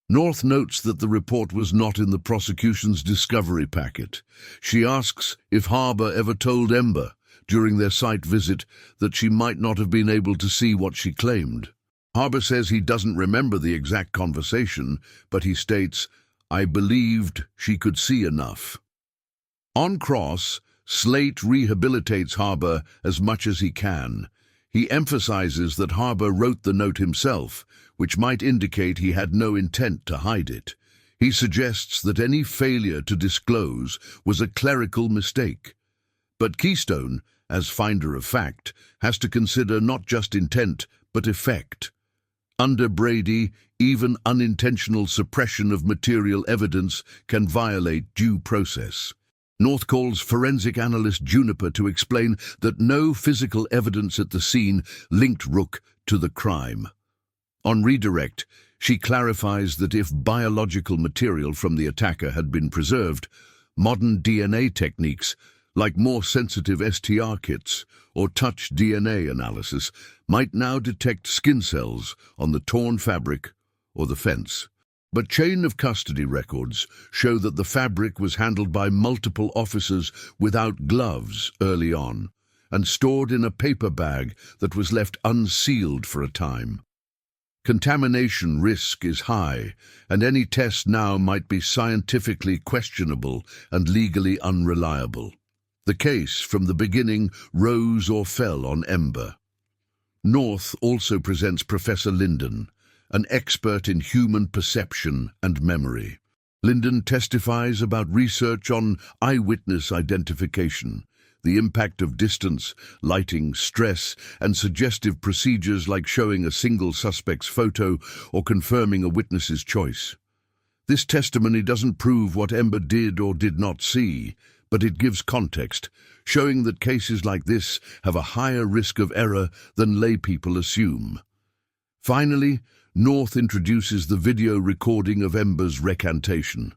[SPEAKER 1] North notes that the report was not in the prosecution's discovery packet. She asks if Harbour ever told Ember, during their site visit, that she might not have been able to see what she claimed. Harbour says he doesn't remember the exact conversation, but he states, I believed she could see enough. On cross, Slate rehabilitates Harbour as much as he can. He emphasizes that Harbour wrote the note himself, which might indicate he had no intent to hide it. He suggests that any failure to disclose was a clerical mistake. But Keystone, as finder of fact, has to consider not just intent, but effect. Under Brady, even unintentional suppression of material evidence can violate due process. North calls forensic analyst Juniper to explain that no physical evidence at the scene linked Rook to the crime. On redirect, she clarifies that if biological material from the attacker had been preserved, modern DNA techniques, like more sensitive STR kits or touch DNA analysis, might now detect skin cells on the torn fabric or the fence. But chain of custody records show that the fabric was handled by multiple officers without gloves early on and stored in a paper bag that was left unsealed for a time. Contamination risk is high, and any test now might be scientifically questionable and legally unreliable. The case, from the beginning, rose or fell on Ember. North also presents Professor Linden, an expert in human perception and memory. Linden testifies about research on eyewitness identification, the impact of distance, lighting, stress, and suggestive procedures like showing a single suspect's photo or confirming a witness's choice. This testimony doesn't prove what Ember did or did not see, but it gives context, showing that cases like this have a higher risk of error than laypeople assume. Finally, North introduces the video recording of Ember's recantation.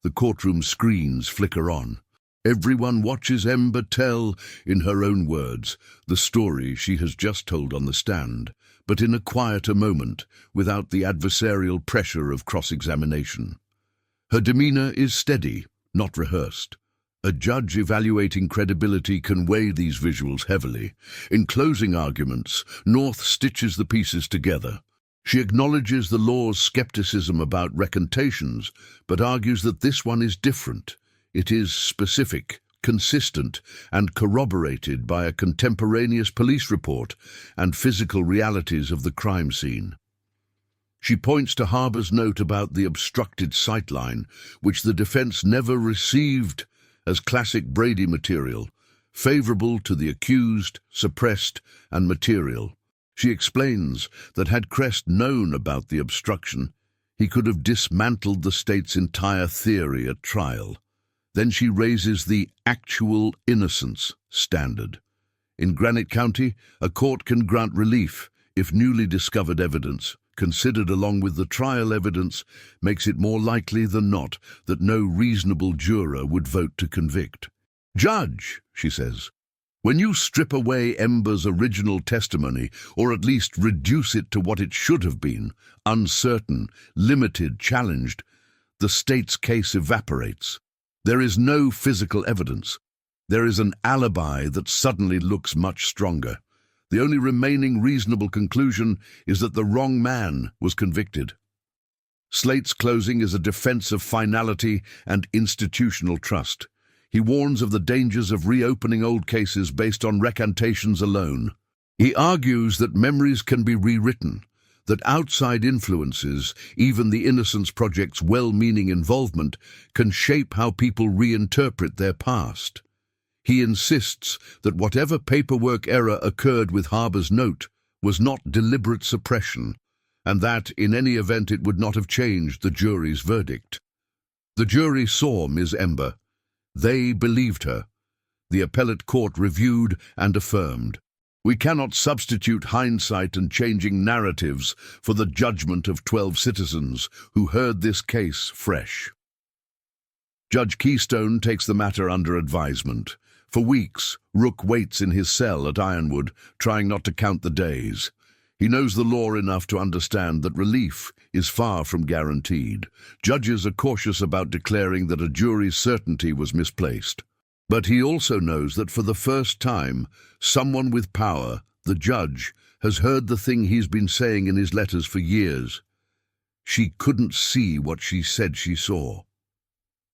[SPEAKER 1] The courtroom screens flicker on. Everyone watches Ember tell, in her own words, the story she has just told on the stand, but in a quieter moment, without the adversarial pressure of cross-examination. Her demeanor is steady, not rehearsed. A judge evaluating credibility can weigh these visuals heavily. In closing arguments, North stitches the pieces together. She acknowledges the law's skepticism about recantations, but argues that this one is different. It is specific, consistent, and corroborated by a contemporaneous police report and physical realities of the crime scene. She points to Harbour's note about the obstructed sightline, which the defense never received, as classic Brady material, favorable to the accused, suppressed, and material. She explains that had Crest known about the obstruction, he could have dismantled the state's entire theory at trial. Then she raises the actual innocence standard. In Granite County, a court can grant relief if newly discovered evidence, considered along with the trial evidence, makes it more likely than not that no reasonable juror would vote to convict. "Judge," she says, "when you strip away Ember's original testimony, or at least reduce it to what it should have been, uncertain, limited, challenged, the state's case evaporates. There is no physical evidence. There is an alibi that suddenly looks much stronger. The only remaining reasonable conclusion is that the wrong man was convicted." Slate's closing is a defense of finality and institutional trust. He warns of the dangers of reopening old cases based on recantations alone. He argues that memories can be rewritten, that outside influences, even the Innocence Project's well-meaning involvement, can shape how people reinterpret their past. He insists that whatever paperwork error occurred with Harbour's note was not deliberate suppression, and that, in any event, it would not have changed the jury's verdict. The jury saw Ms. Ember. They believed her. The appellate court reviewed and affirmed. We cannot substitute hindsight and changing narratives for the judgment of 12 citizens who heard this case fresh. Judge Keystone takes the matter under advisement. For weeks, Rook waits in his cell at Ironwood, trying not to count the days. He knows the law enough to understand that relief is far from guaranteed. Judges are cautious about declaring that a jury's certainty was misplaced. But he also knows that for the first time, someone with power, the judge, has heard the thing he's been saying in his letters for years. She couldn't see what she said she saw.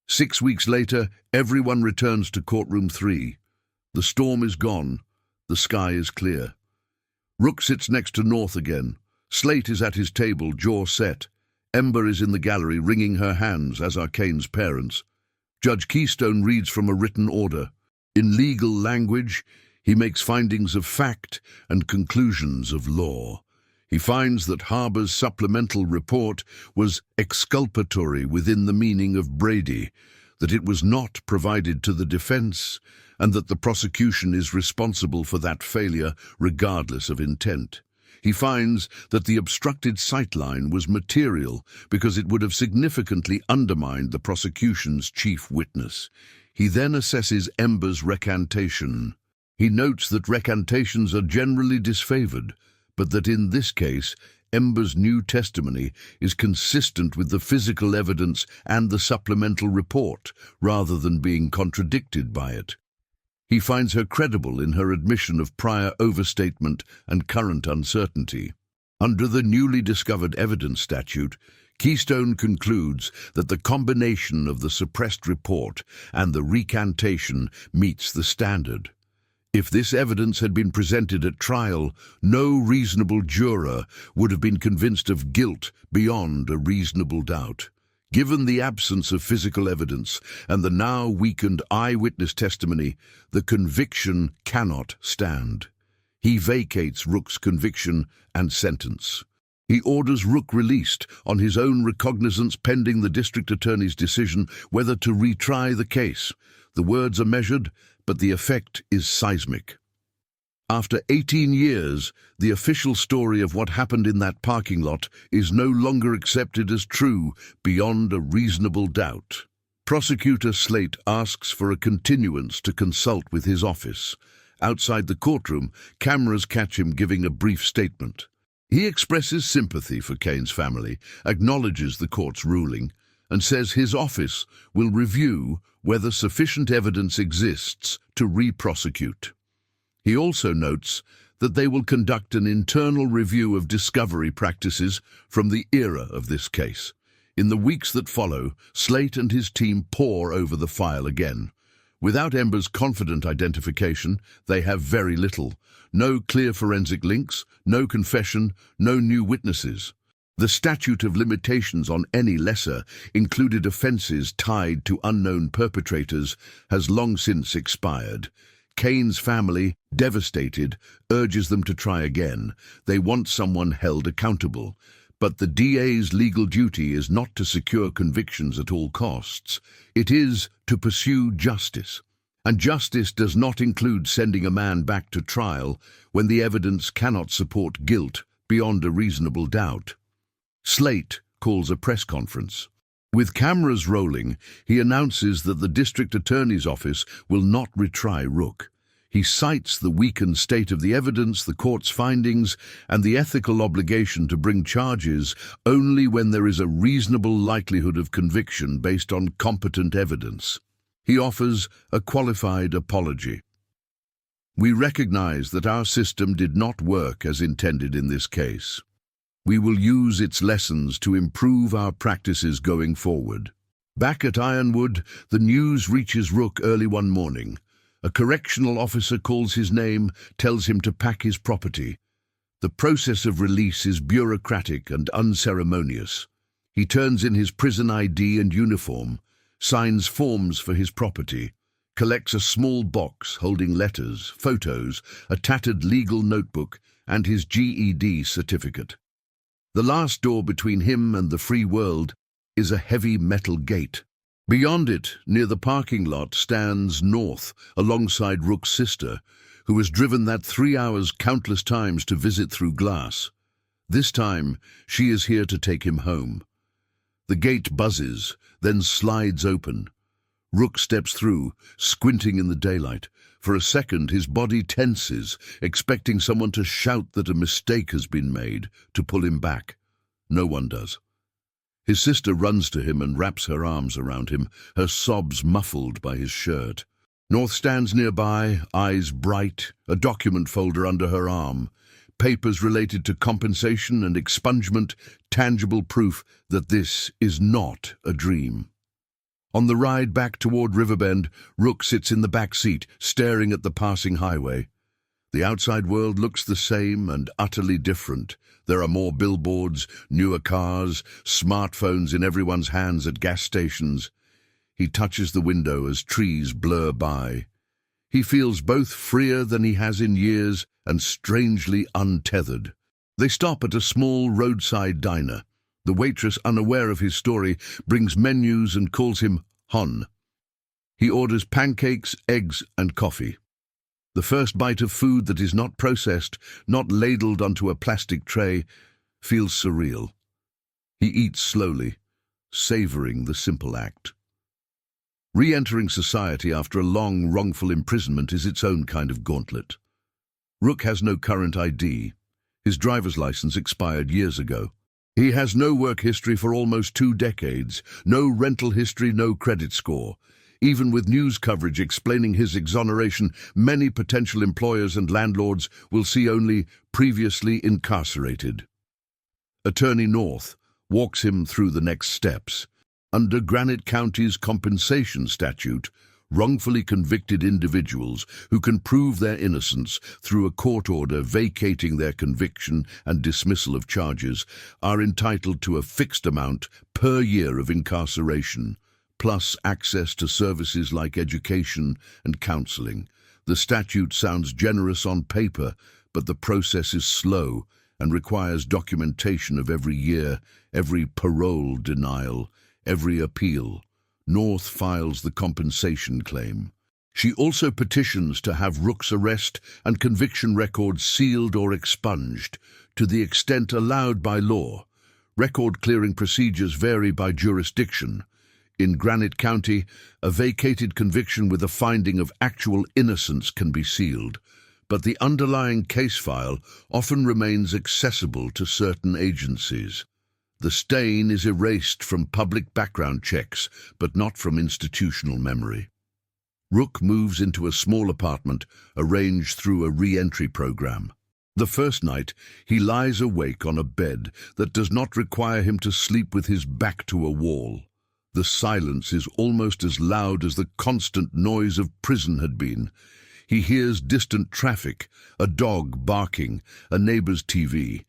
[SPEAKER 1] 6 weeks later, everyone returns to courtroom 3. The storm is gone. The sky is clear. Rook sits next to North again. Slate is at his table, jaw set. Ember is in the gallery, wringing her hands, as are Kane's parents. Judge Keystone reads from a written order. In legal language, he makes findings of fact and conclusions of law. He finds that Harbour's supplemental report was exculpatory within the meaning of Brady, that it was not provided to the defense, and that the prosecution is responsible for that failure regardless of intent. He finds that the obstructed sightline was material because it would have significantly undermined the prosecution's chief witness. He then assesses Ember's recantation. He notes that recantations are generally disfavored, but that in this case, Ember's new testimony is consistent with the physical evidence and the supplemental report, rather than being contradicted by it. He finds her credible in her admission of prior overstatement and current uncertainty. Under the newly discovered evidence statute, Keystone concludes that the combination of the suppressed report and the recantation meets the standard. If this evidence had been presented at trial, no reasonable juror would have been convinced of guilt beyond a reasonable doubt. Given the absence of physical evidence and the now weakened eyewitness testimony, the conviction cannot stand. He vacates Rook's conviction and sentence. He orders Rook released on his own recognizance pending the district attorney's decision whether to retry the case. The words are measured, but the effect is seismic. After 18 years, the official story of what happened in that parking lot is no longer accepted as true beyond a reasonable doubt. Prosecutor Slate asks for a continuance to consult with his office. Outside the courtroom, cameras catch him giving a brief statement. He expresses sympathy for Kane's family, acknowledges the court's ruling, and says his office will review whether sufficient evidence exists to re-prosecute. He also notes that they will conduct an internal review of discovery practices from the era of this case. In the weeks that follow, Slate and his team pore over the file again. Without Ember's confident identification, they have very little. No clear forensic links, no confession, no new witnesses. The statute of limitations on any lesser included offences tied to unknown perpetrators has long since expired. Kane's family, devastated, urges them to try again. They want someone held accountable. But the DA's legal duty is not to secure convictions at all costs. It is to pursue justice. And justice does not include sending a man back to trial when the evidence cannot support guilt beyond a reasonable doubt. Slate calls a press conference. With cameras rolling, he announces that the district attorney's office will not retry Rook. He cites the weakened state of the evidence, the court's findings, and the ethical obligation to bring charges only when there is a reasonable likelihood of conviction based on competent evidence. He offers a qualified apology. We recognize that our system did not work as intended in this case. We will use its lessons to improve our practices going forward. Back at Ironwood, the news reaches Rook early one morning. A correctional officer calls his name, tells him to pack his property. The process of release is bureaucratic and unceremonious. He turns in his prison ID and uniform, signs forms for his property, collects a small box holding letters, photos, a tattered legal notebook, and his GED certificate. The last door between him and the free world is a heavy metal gate. Beyond it, near the parking lot, stands North, alongside Rook's sister, who has driven that 3 hours countless times to visit through glass. This time, she is here to take him home. The gate buzzes, then slides open. Rook steps through, squinting in the daylight. For a second, his body tenses, expecting someone to shout that a mistake has been made, to pull him back. No one does. His sister runs to him and wraps her arms around him, her sobs muffled by his shirt. North stands nearby, eyes bright, a document folder under her arm. Papers related to compensation and expungement, tangible proof that this is not a dream. On the ride back toward Riverbend, Rook sits in the back seat, staring at the passing highway. The outside world looks the same and utterly different. There are more billboards, newer cars, smartphones in everyone's hands at gas stations. He touches the window as trees blur by. He feels both freer than he has in years and strangely untethered. They stop at a small roadside diner. The waitress, unaware of his story, brings menus and calls him Hon. He orders pancakes, eggs, and coffee. The first bite of food that is not processed, not ladled onto a plastic tray, feels surreal. He eats slowly, savoring the simple act. Re-entering society after a long, wrongful imprisonment is its own kind of gauntlet. Rook has no current ID. His driver's license expired years ago. He has no work history for almost 2 decades, no rental history, no credit score. Even with news coverage explaining his exoneration, many potential employers and landlords will see only previously incarcerated. Attorney North walks him through the next steps. Under Granite County's compensation statute, wrongfully convicted individuals who can prove their innocence through a court order vacating their conviction and dismissal of charges are entitled to a fixed amount per year of incarceration, plus access to services like education and counseling. The statute sounds generous on paper, but the process is slow and requires documentation of every year, every parole denial, every appeal. North files the compensation claim. She also petitions to have Rook's arrest and conviction records sealed or expunged to the extent allowed by law. Record-clearing procedures vary by jurisdiction. In Granite County, a vacated conviction with a finding of actual innocence can be sealed, but the underlying case file often remains accessible to certain agencies. The stain is erased from public background checks, but not from institutional memory. Rook moves into a small apartment arranged through a re-entry program. The first night, he lies awake on a bed that does not require him to sleep with his back to a wall. The silence is almost as loud as the constant noise of prison had been. He hears distant traffic, a dog barking, a neighbor's TV.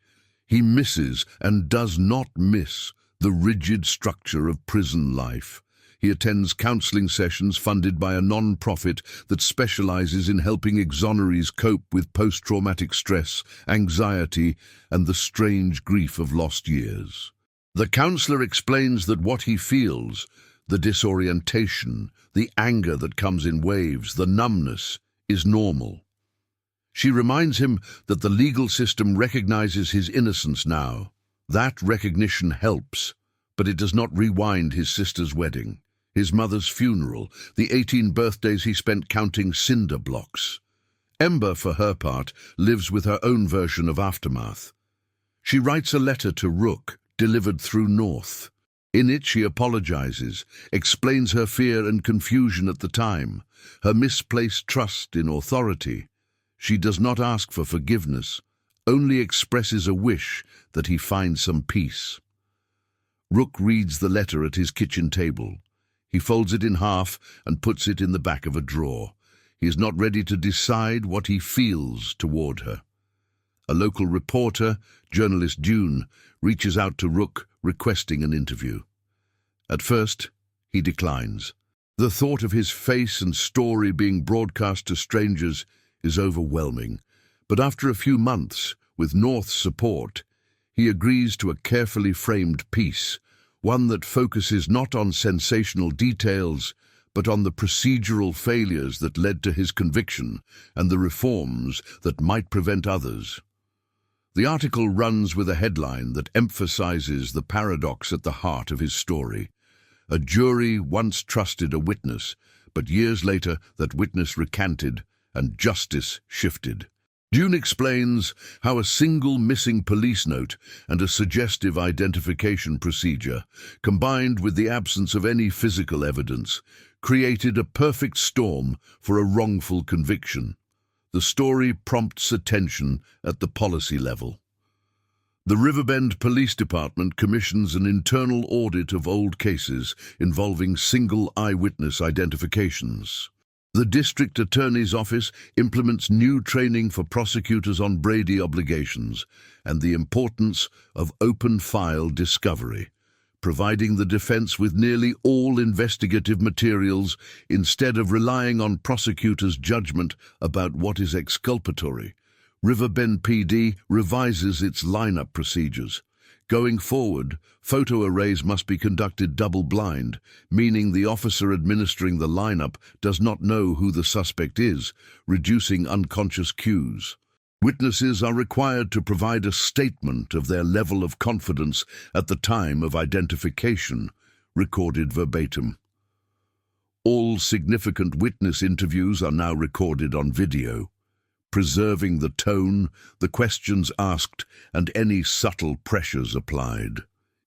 [SPEAKER 1] He misses and does not miss the rigid structure of prison life. He attends counseling sessions funded by a non-profit that specializes in helping exonerees cope with post-traumatic stress, anxiety, and the strange grief of lost years. The counselor explains that what he feels, the disorientation, the anger that comes in waves, the numbness, is normal. She reminds him that the legal system recognizes his innocence now. That recognition helps, but it does not rewind his sister's wedding, his mother's funeral, the 18 birthdays he spent counting cinder blocks. Ember, for her part, lives with her own version of aftermath. She writes a letter to Rook, delivered through North. In it she apologizes, explains her fear and confusion at the time, her misplaced trust in authority. She does not ask for forgiveness, only expresses a wish that he find some peace. Rook reads the letter at his kitchen table. He folds it in half and puts it in the back of a drawer. He is not ready to decide what he feels toward her. A local reporter, journalist June, reaches out to Rook requesting an interview. At first, he declines. The thought of his face and story being broadcast to strangers is overwhelming, but after a few months, with North's support, he agrees to a carefully framed piece, one that focuses not on sensational details, but on the procedural failures that led to his conviction and the reforms that might prevent others. The article runs with a headline that emphasizes the paradox at the heart of his story. A jury once trusted a witness, but years later that witness recanted and justice shifted. June explains how a single missing police note and a suggestive identification procedure, combined with the absence of any physical evidence, created a perfect storm for a wrongful conviction. The story prompts attention at the policy level. The Riverbend Police Department commissions an internal audit of old cases involving single eyewitness identifications. The District Attorney's Office implements new training for prosecutors on Brady obligations and the importance of open file discovery, providing the defense with nearly all investigative materials instead of relying on prosecutors' judgment about what is exculpatory. Riverbend PD revises its lineup procedures. Going forward, photo arrays must be conducted double-blind, meaning the officer administering the lineup does not know who the suspect is, reducing unconscious cues. Witnesses are required to provide a statement of their level of confidence at the time of identification, recorded verbatim. All significant witness interviews are now recorded on video, preserving the tone, the questions asked, and any subtle pressures applied.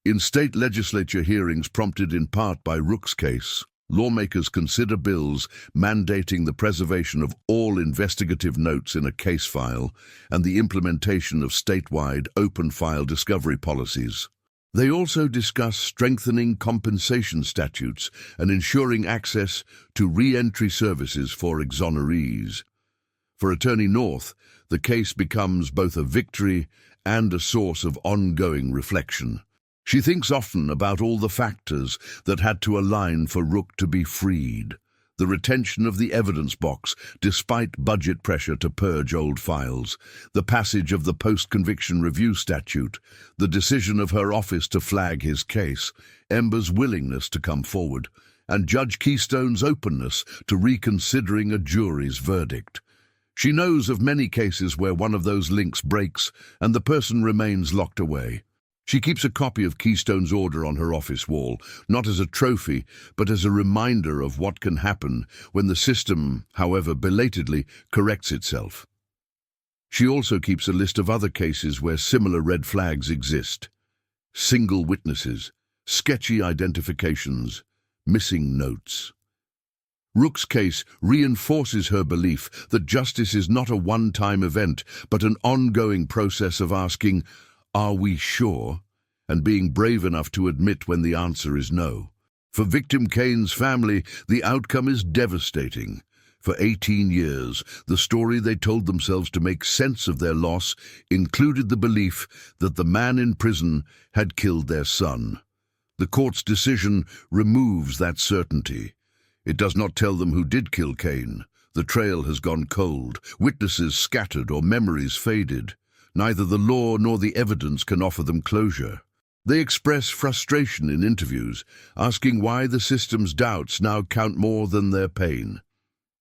[SPEAKER 1] In state legislature hearings prompted in part by Rook's case, lawmakers consider bills mandating the preservation of all investigative notes in a case file and the implementation of statewide open file discovery policies. They also discuss strengthening compensation statutes and ensuring access to re-entry services for exonerees. For Attorney North, the case becomes both a victory and a source of ongoing reflection. She thinks often about all the factors that had to align for Rook to be freed. The retention of the evidence box, despite budget pressure to purge old files, the passage of the post-conviction review statute, the decision of her office to flag his case, Ember's willingness to come forward, and Judge Keystone's openness to reconsidering a jury's verdict. She knows of many cases where one of those links breaks and the person remains locked away. She keeps a copy of Keystone's order on her office wall, not as a trophy, but as a reminder of what can happen when the system, however belatedly, corrects itself. She also keeps a list of other cases where similar red flags exist. single witnesses, sketchy identifications, missing notes. Rook's case reinforces her belief that justice is not a one-time event, but an ongoing process of asking, "Are we sure?" and being brave enough to admit when the answer is no. For victim Kane's family, the outcome is devastating. For 18 years, the story they told themselves to make sense of their loss included the belief that the man in prison had killed their son. The court's decision removes that certainty. It does not tell them who did kill Kane. The trail has gone cold, witnesses scattered or memories faded. Neither the law nor the evidence can offer them closure. They express frustration in interviews, asking why the system's doubts now count more than their pain.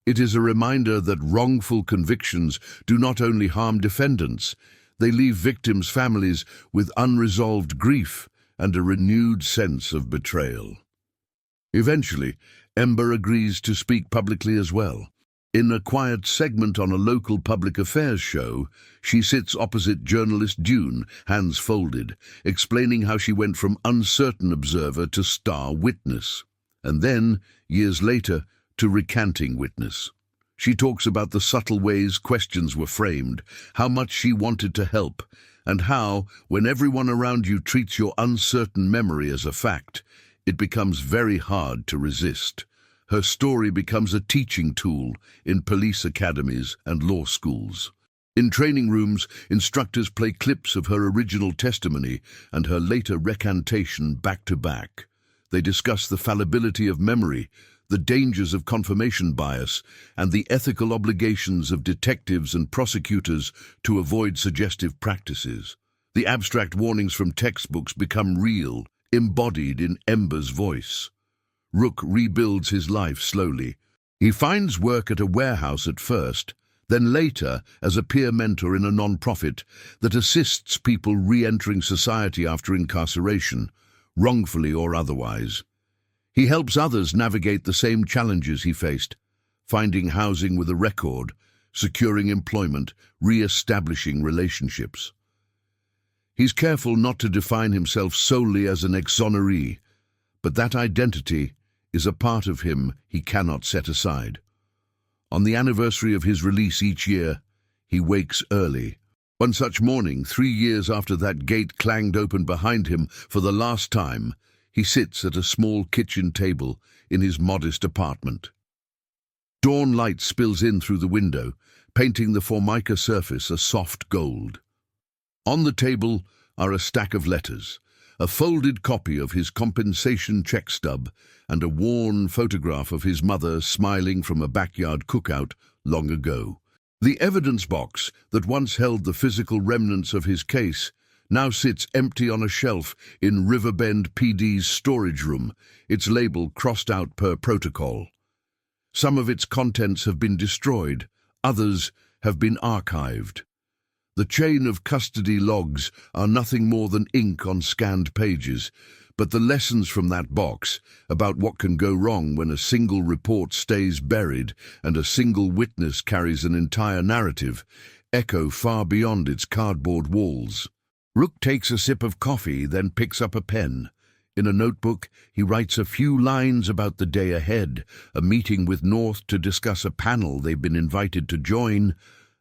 [SPEAKER 1] It is a reminder that wrongful convictions do not only harm defendants, they leave victims' families with unresolved grief and a renewed sense of betrayal. Eventually, Ember agrees to speak publicly as well. In a quiet segment on a local public affairs show, she sits opposite journalist Dune, hands folded, explaining how she went from uncertain observer to star witness, and then, years later, to recanting witness. She talks about the subtle ways questions were framed, how much she wanted to help, and how, when everyone around you treats your uncertain memory as a fact, it becomes very hard to resist. Her story becomes a teaching tool in police academies and law schools. In training rooms, instructors play clips of her original testimony and her later recantation back to back. They discuss the fallibility of memory, the dangers of confirmation bias, and the ethical obligations of detectives and prosecutors to avoid suggestive practices. The abstract warnings from textbooks become real, embodied in Ember's voice. Rook rebuilds his life slowly. He finds work at a warehouse at first, then later as a peer mentor in a non-profit that assists people re-entering society after incarceration, wrongfully or otherwise. He helps others navigate the same challenges he faced, finding housing with a record, securing employment, re-establishing relationships. He's careful not to define himself solely as an exoneree, but that identity is a part of him he cannot set aside. On the anniversary of his release each year, he wakes early. One such morning, 3 years after that gate clanged open behind him for the last time, he sits at a small kitchen table in his modest apartment. Dawn light spills in through the window, painting the formica surface a soft gold. On the table are a stack of letters, a folded copy of his compensation check stub, and a worn photograph of his mother smiling from a backyard cookout long ago. The evidence box that once held the physical remnants of his case now sits empty on a shelf in Riverbend PD's storage room, its label crossed out per protocol. Some of its contents have been destroyed, others have been archived. The chain of custody logs are nothing more than ink on scanned pages, but the lessons from that box about what can go wrong when a single report stays buried and a single witness carries an entire narrative echo far beyond its cardboard walls. Rook takes a sip of coffee, then picks up a pen. In a notebook, he writes a few lines about the day ahead, a meeting with North to discuss a panel they've been invited to join,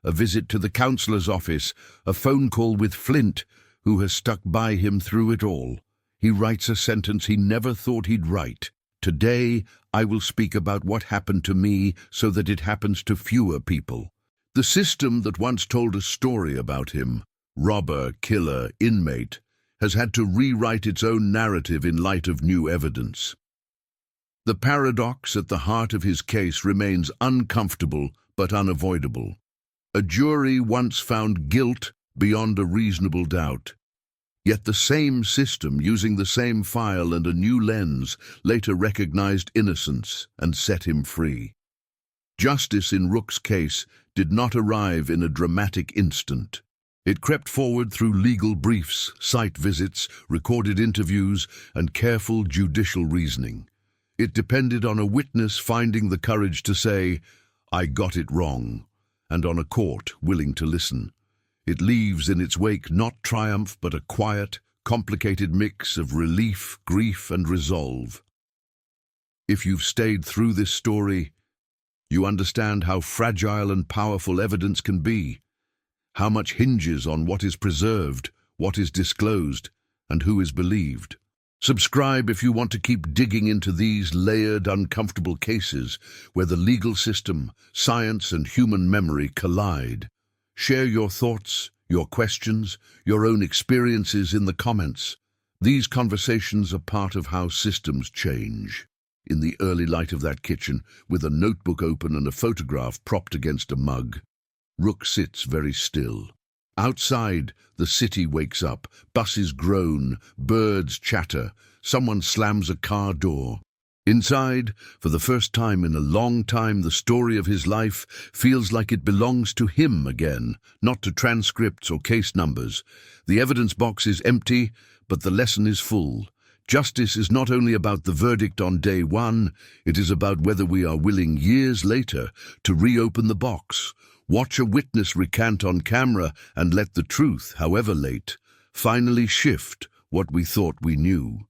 [SPEAKER 1] a visit to the counselor's office, a phone call with Flint, who has stuck by him through it all. He writes a sentence he never thought he'd write. Today, I will speak about what happened to me so that it happens to fewer people. The system that once told a story about him, robber, killer, inmate, has had to rewrite its own narrative in light of new evidence. The paradox at the heart of his case remains uncomfortable but unavoidable. A jury once found guilt beyond a reasonable doubt. Yet the same system, using the same file and a new lens, later recognized innocence and set him free. Justice in Rook's case did not arrive in a dramatic instant. It crept forward through legal briefs, site visits, recorded interviews, and careful judicial reasoning. It depended on a witness finding the courage to say, "I got it wrong," and on a court willing to listen. It leaves in its wake not triumph but a quiet, complicated mix of relief, grief, and resolve. If you've stayed through this story, you understand how fragile and powerful evidence can be, how much hinges on what is preserved, what is disclosed, and who is believed. Subscribe if you want to keep digging into these layered, uncomfortable cases where the legal system, science, and human memory collide. Share your thoughts, your questions, your own experiences in the comments. These conversations are part of how systems change. In the early light of that kitchen, with a notebook open and a photograph propped against a mug, Rook sits very still. Outside, the city wakes up. Buses groan, birds chatter, someone slams a car door. Inside, for the first time in a long time, the story of his life feels like it belongs to him again, not to transcripts or case numbers. The evidence box is empty, but the lesson is full. Justice is not only about the verdict on day one, it is about whether we are willing years later to reopen the box, watch a witness recant on camera, and let the truth, however late, finally shift what we thought we knew.